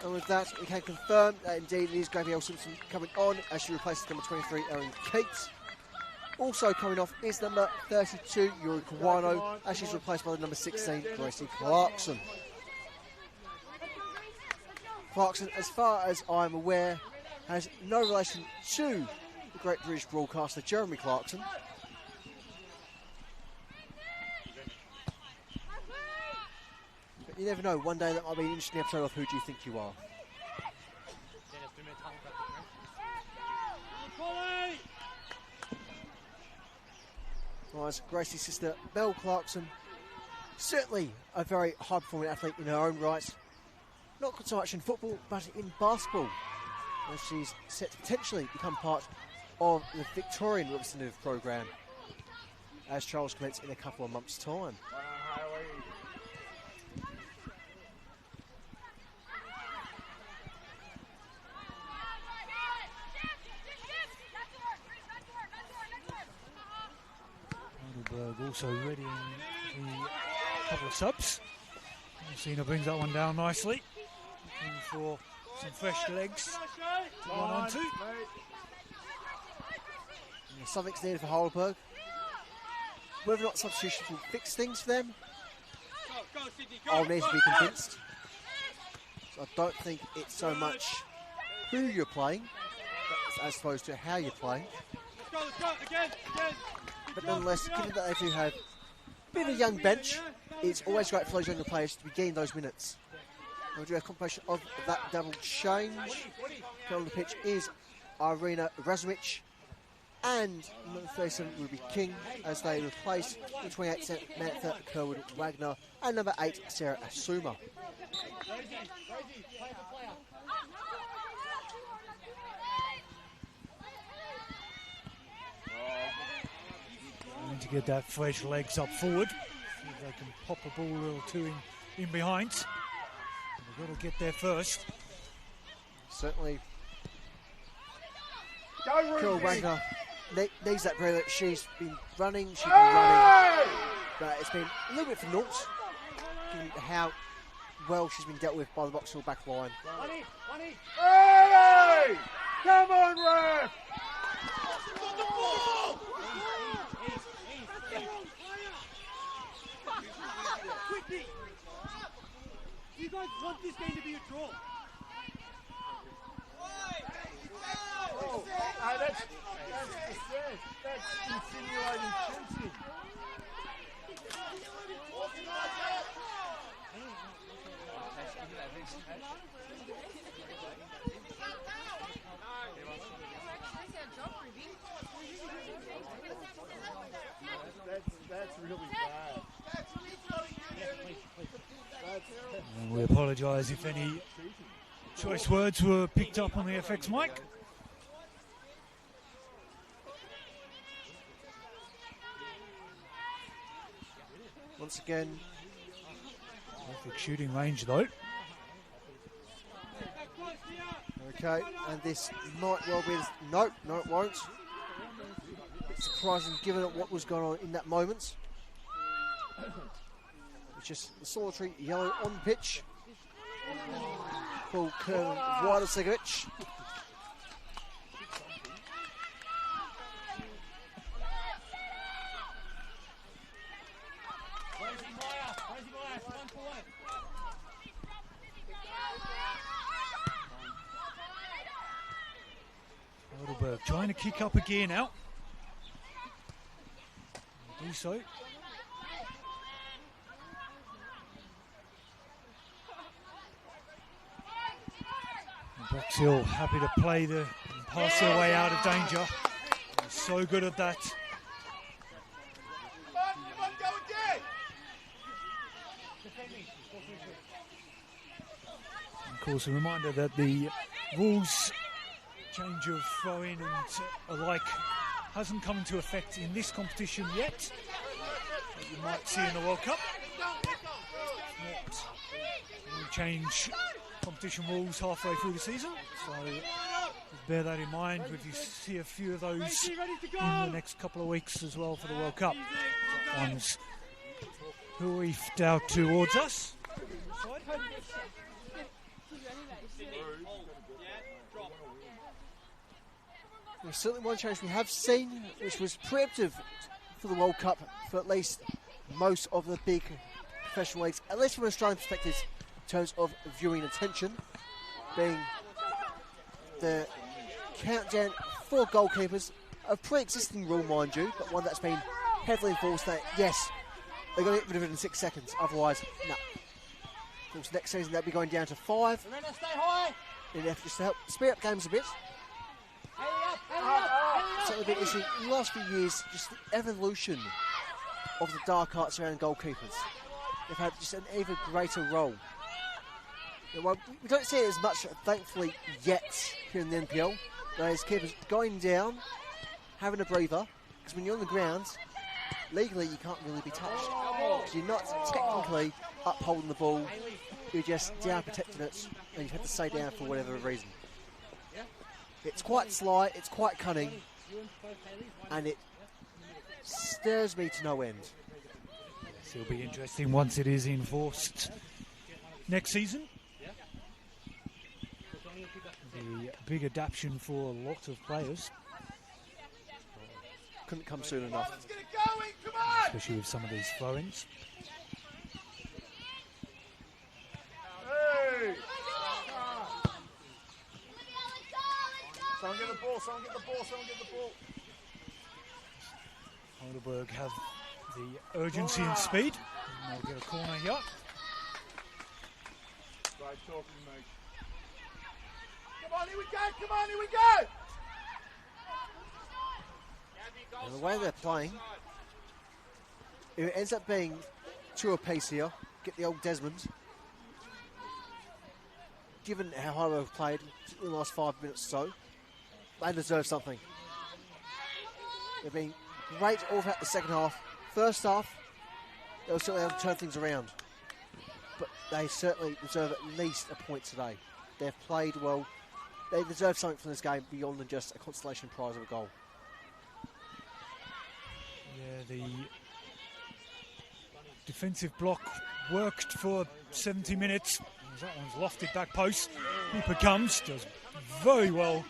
And with that, we can confirm that indeed it is Gabrielle Simpson coming on as she replaces number 23, Erin Kate. Also coming off is number 32, Yuri Kawano, as she's replaced by the number 16, Gracie Clarkson. Clarkson, as far as I'm aware, has no relation to the great British broadcaster Jeremy Clarkson. But you never know, one day that might be an interesting episode of Who Do You Think You Are? Right, Gracie's sister, Belle Clarkson, certainly a very high-performing athlete in her own right. Not so much in football, but in basketball, as she's set to potentially become part of the Victorian representative program as trials commence in a couple of months' time. Heidelberg also readying the couple of subs. Cena brings that one down nicely. Looking for some fresh legs to run onto. Something's needed for Heidelberg. Whether or not substitution will fix things for them, I'll need to be convinced. So I don't think it's so much who you're playing, as opposed to how you're playing. But nonetheless, given that they do have a bit of a young bench, it's always great for those younger players to be getting those minutes. We'll do a combination of that double change. On the pitch is Irina Razumich, and number 37 will be King as they replace the 28 Samantha Kerwood Wagner and number 8 Sarah Asuma. Trying to get that fresh legs up forward. See if they can pop a ball or two in behind. They've got to get there first. Certainly. Go, Wagner needs that breather. She's been running, but it's been a little bit for naught, given how well she's been dealt with by the Vauxhall back line. Hey! Come on, ref! You guys want this game to be a draw? That's insinuating cheating. That's really bad. And we apologise if any choice words were picked up on the FX mic. Once again, Perfect shooting range though. okay, and this might well be. No, it won't. It's surprising given what was going on in that moment. It's just the solitary yellow on pitch. Full curve wide of Segovic. Heidelberg trying to kick up a gear now. Do so. Box Hill happy to play and pass their way out of danger. They're so good at that. And of course, a reminder that the rules change of throw-in and alike hasn't come into effect in this competition yet. That you might see in the World Cup. We'll change competition rules halfway through the season, so bear that in mind if you see a few of those in the next couple of weeks as well for the World Cup. One's reefed out towards us. There's certainly one change we have seen, which was preemptive for the World Cup for at least most of the big professional leagues, at least from an Australian perspective, in terms of viewing attention, being the countdown for goalkeepers, a pre-existing rule, mind you, but one that's been heavily enforced that, yes, they've got to get rid of it in 6 seconds, otherwise, no. Of course, next season they'll be going down to 5. In an effort just to help speed up games a bit. Certainly been issue in the last few years, just the evolution of the dark arts around goalkeepers. They've had just an even greater role. Well, we don't see it as much, thankfully, yet here in the NPL. Those keepers going down, having a breather, because when you're on the ground, legally you can't really be touched. Because you're not technically upholding the ball, you're just down protecting it, and you've had to stay down for whatever reason. It's quite sly, it's quite cunning, and it stares me to no end. It'll be interesting once it is enforced next season. The big adaptation for a lot of players, Couldn't come soon enough. especially with some of these throw-ins. Hey! Someone get the ball, someone get the ball, someone get the ball. Heidelberg have the urgency and speed. And they'll get a corner here. Right talking, mate. Come on, here we go, come on, here we go! And the way they're playing, if it ends up being 2 apiece here, get the old Desmond. Given how Heidelberg played in the last 5 minutes or so, they deserve something. They've been great all throughout the second half. First half, they were certainly able to turn things around. But they certainly deserve at least a point today. They've played well. They deserve something from this game beyond than just a consolation prize of a goal. Yeah, the defensive block worked for 70 minutes. That one's lofted back post. Keeper comes, does very well.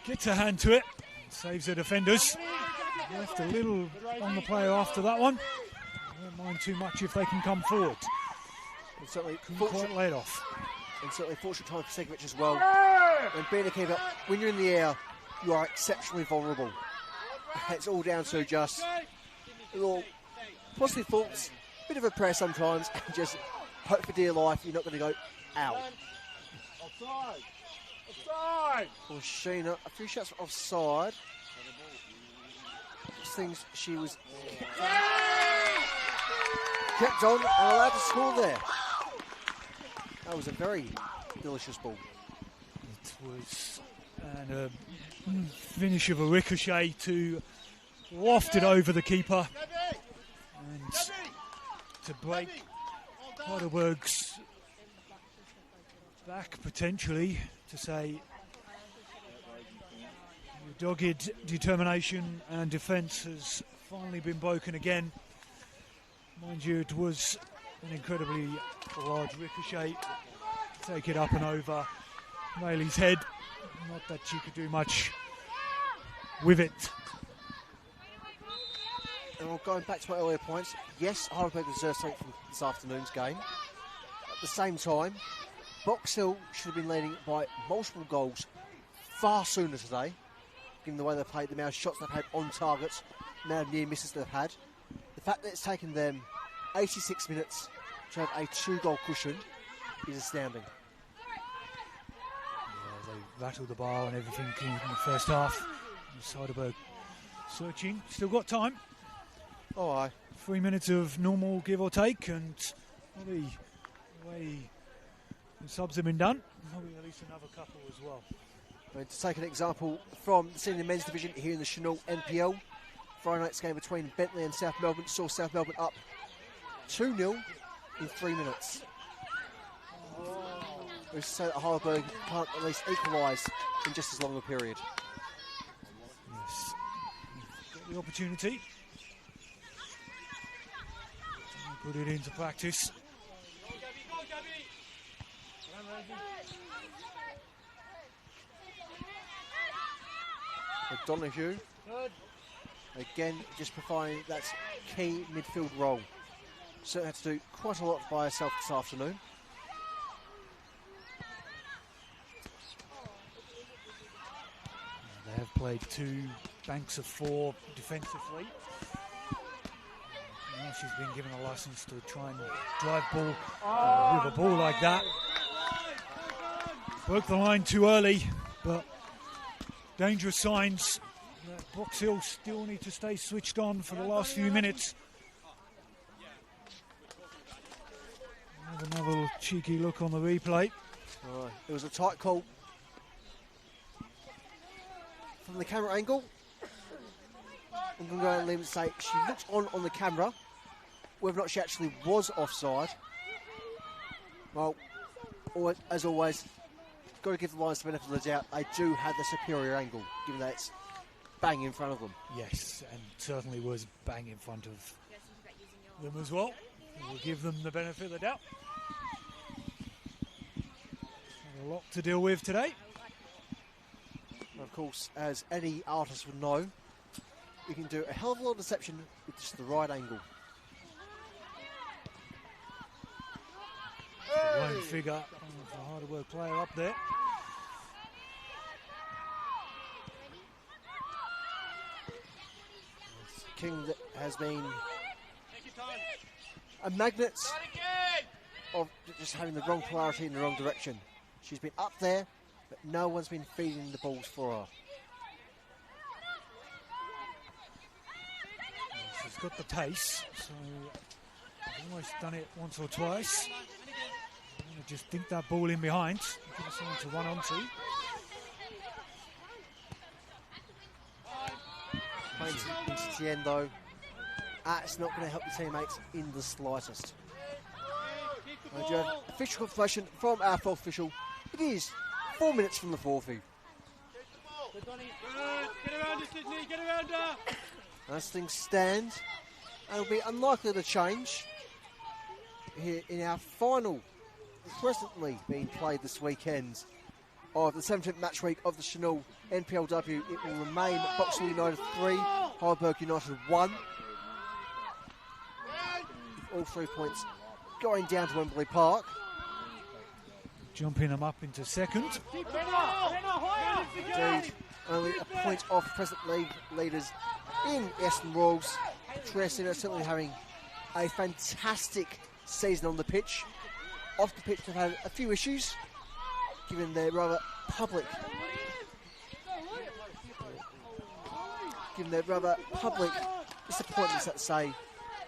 Gets a hand to it, saves the defenders. Left a little on the player after that one. Won't mind too much if they can come forward. And certainly Quite laid off. And certainly fortunate time for Segovic as well. And being a keeper, when you're in the air, you are exceptionally vulnerable. It's all down to just a little positive thoughts, bit of a prayer sometimes, and just hope for dear life you're not going to go out. Offside! Offside! Well, Sheena, a few shots offside. Things she was kept on and allowed to score there. That was a very delicious ball. It was a finish of a ricochet to waft it over the keeper and to break Heidelberg's back potentially, to say dogged determination and defence has finally been broken again. Mind you, it was an incredibly large ricochet. Take it up and over Maley's head. Not that she could do much with it. And going back to my earlier points, yes, Heidelberg deserves something from this afternoon's game. At the same time, Box Hill should have been leading by multiple goals far sooner today, given the way they played, the amount of shots they've had on targets, the amount of near misses they've had. The fact that it's taken them 86 minutes to have a 2-goal cushion is astounding. Yeah, they rattled the bar and everything in the first half. Heidelberg searching, still got time. Oh, aye. 3 minutes of normal give or take, and probably the way the subs have been done, probably at least another couple as well. And to take an example from the senior men's division here in the Senol NPL, Friday night's game between Bentley and South Melbourne saw South Melbourne up 2-0 in 3 minutes. We say that Heidelberg can't at least equalise in just as long a period. Yes, got the opportunity. Put it into practice. Donahue, again, just providing that key midfield role. Certainly had to do quite a lot by herself this afternoon. They have played 2 banks of 4 defensively. Now she's been given a licence to try and drive ball with a ball like that. Broke the line too early, but dangerous signs that Box Hill still need to stay switched on for the last few minutes. Another little cheeky look on the replay. It was a tight call. From the camera angle, I'm going to go and leave and say she looked on the camera. Whether or not she actually was offside, well, as always, got to give the Lions the benefit of the doubt. They do have the superior angle, given that it's bang in front of them. Yes, and certainly was bang in front of them as well. We'll give them the benefit of the doubt. A lot to deal with today. And of course, as any artist would know, you can do a hell of a lot of deception with just the right angle. The lone figure of the Heidelberg player up there. King that has been a magnet of just having the wrong polarity in the wrong direction. She's been up there, but no one's been feeding the balls for her. She's got the pace, so almost done it once or twice. I'm going to just dink that ball in behind, give her something to run onto. Playing into the end though, that's not going to help your teammates in the slightest. And you have official confirmation from our fourth official. It is 4 minutes from the forfeit. Get around her, Sydney, get around her! As things stand, and it'll be unlikely to change here in our final, presently being played this weekend of the 17th match week of the Senol NPLW. It will remain Boxall United 3, Heidelberg United 1. All 3 points going down to Wembley Park. Jumping them up into second. Indeed, only a point off present league leaders in Eastern Royals. Trieste are certainly having a fantastic season on the pitch. Off the pitch, they've had a few issues, given their rather public disappointments, let's say,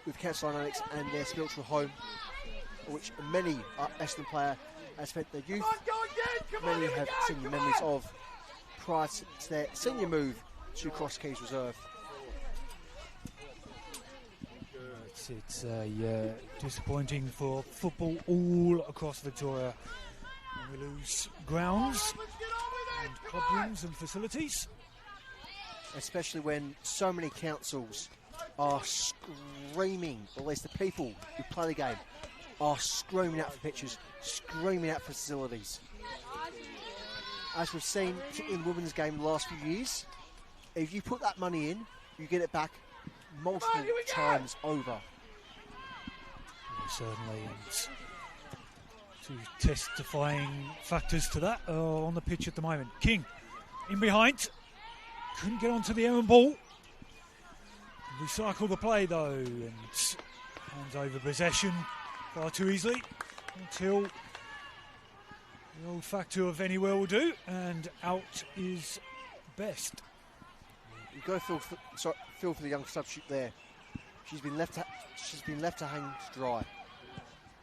with Council Dynamics and their spiritual home, which many Essendon player have spent their youth, many have senior memories of prior to their senior move to Cross Keys Reserve. It's disappointing for football all across Victoria. And we lose grounds and club rooms and facilities. Especially when so many councils are screaming, or at least the people who play the game are screaming out for pitches, screaming out for facilities. As we've seen in the women's game the last few years, if you put that money in, you get it back multiple times over. Yeah, certainly, and two testifying factors to that are on the pitch at the moment. King in behind, couldn't get onto the errant ball. Recycle the play though, and hands over possession far too easily until the old factor of anywhere will do, and out is best. You've got to feel for the young substitute there. She's been left to hang to dry.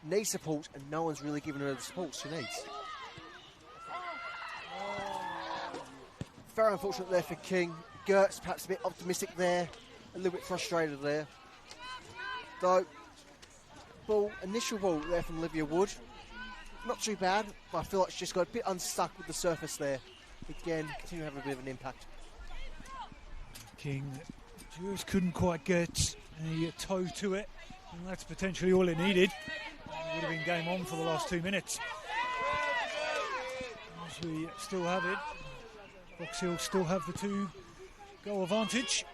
Needs support, and no one's really given her the support she needs. Very unfortunate there for King. Gertz perhaps a bit optimistic there, a little bit frustrated there. Though, initial ball there from Olivia Wood. Not too bad, but I feel like she's just got a bit unstuck with the surface there. Again, continue to have a bit of an impact. King just couldn't quite get a toe to it, and that's potentially all it needed. It would have been game on for the last 2 minutes. As we still have it, Box Hill still have the 2-goal advantage.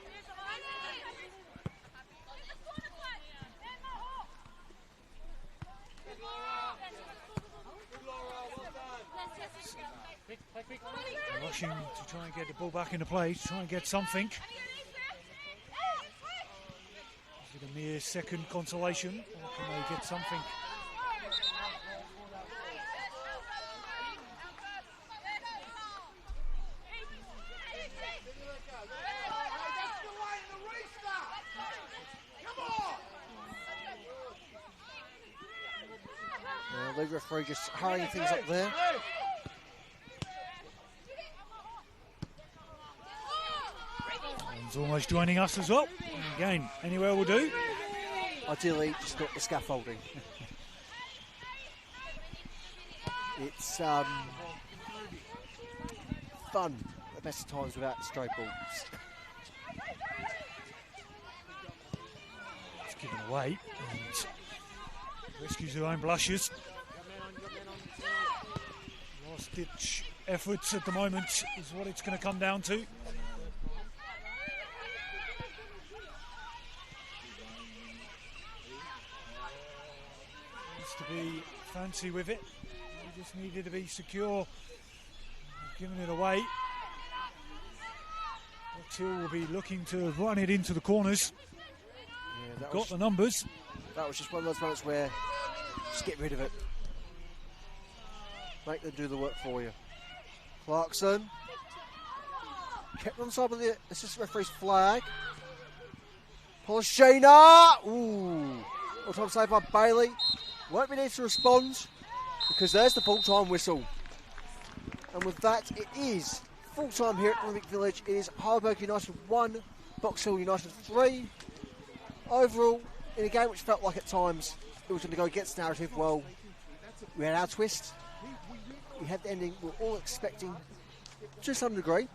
Rushing to try and get the ball back into play, to try and get something. Is it a mere second consolation, or can they get something? The referee just hurrying things up there. He's almost joining us as well. And again, anywhere will do. Ideally, just got the scaffolding. It's fun at the best of times without stray balls. given away. And rescues their own blushes. Last ditch efforts at the moment is what it's going to come down to. Needs to be fancy with it. He just needed to be secure. Giving it away. Box Hill will be looking to run it into the corners. Yeah, Got the numbers. That was just one of those moments where just get rid of it. Make them do the work for you. Clarkson kept on top of the assistant referee's flag. Polishina! Ooh. All time saved by Bailey. Won't be there to respond because there's the full-time whistle. And with that, it is full-time here at Olympic Village. It is Heidelberg United 1, Box Hill United 3. Overall, in a game which felt like at times it was going to go against narrative, well, we had our twist. We had the ending we were all expecting to some degree.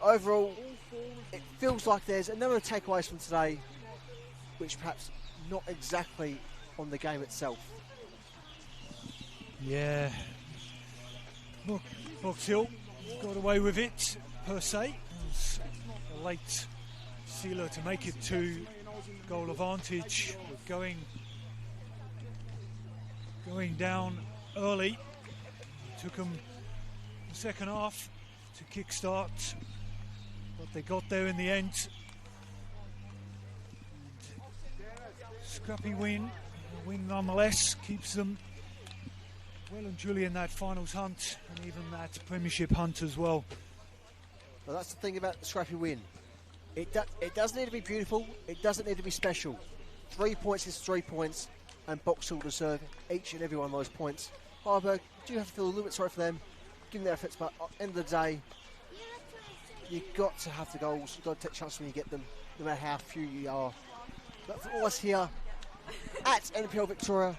Overall, it feels like there's a number of takeaways from today, which perhaps not exactly on the game itself. Yeah. Box Hill got away with it, per se. It was a late sealer to make it 2 goal advantage. Going down early. It took them the second half to kickstart, but they got there in the end. Scrappy win, a win nonetheless, keeps them well and truly in that finals hunt and even that premiership hunt as well. Well, that's the thing about the scrappy win. It doesn't need to be beautiful, it doesn't need to be special. 3 points is 3 points, and Box Hill deserve each and every one of those points. Heidelberg, do you have to feel a little bit sorry for them, given their efforts, but at the end of the day, you've got to have the goals, you've got to take chances when you get them, no matter how few you are. But for all us here at NPL Victoria,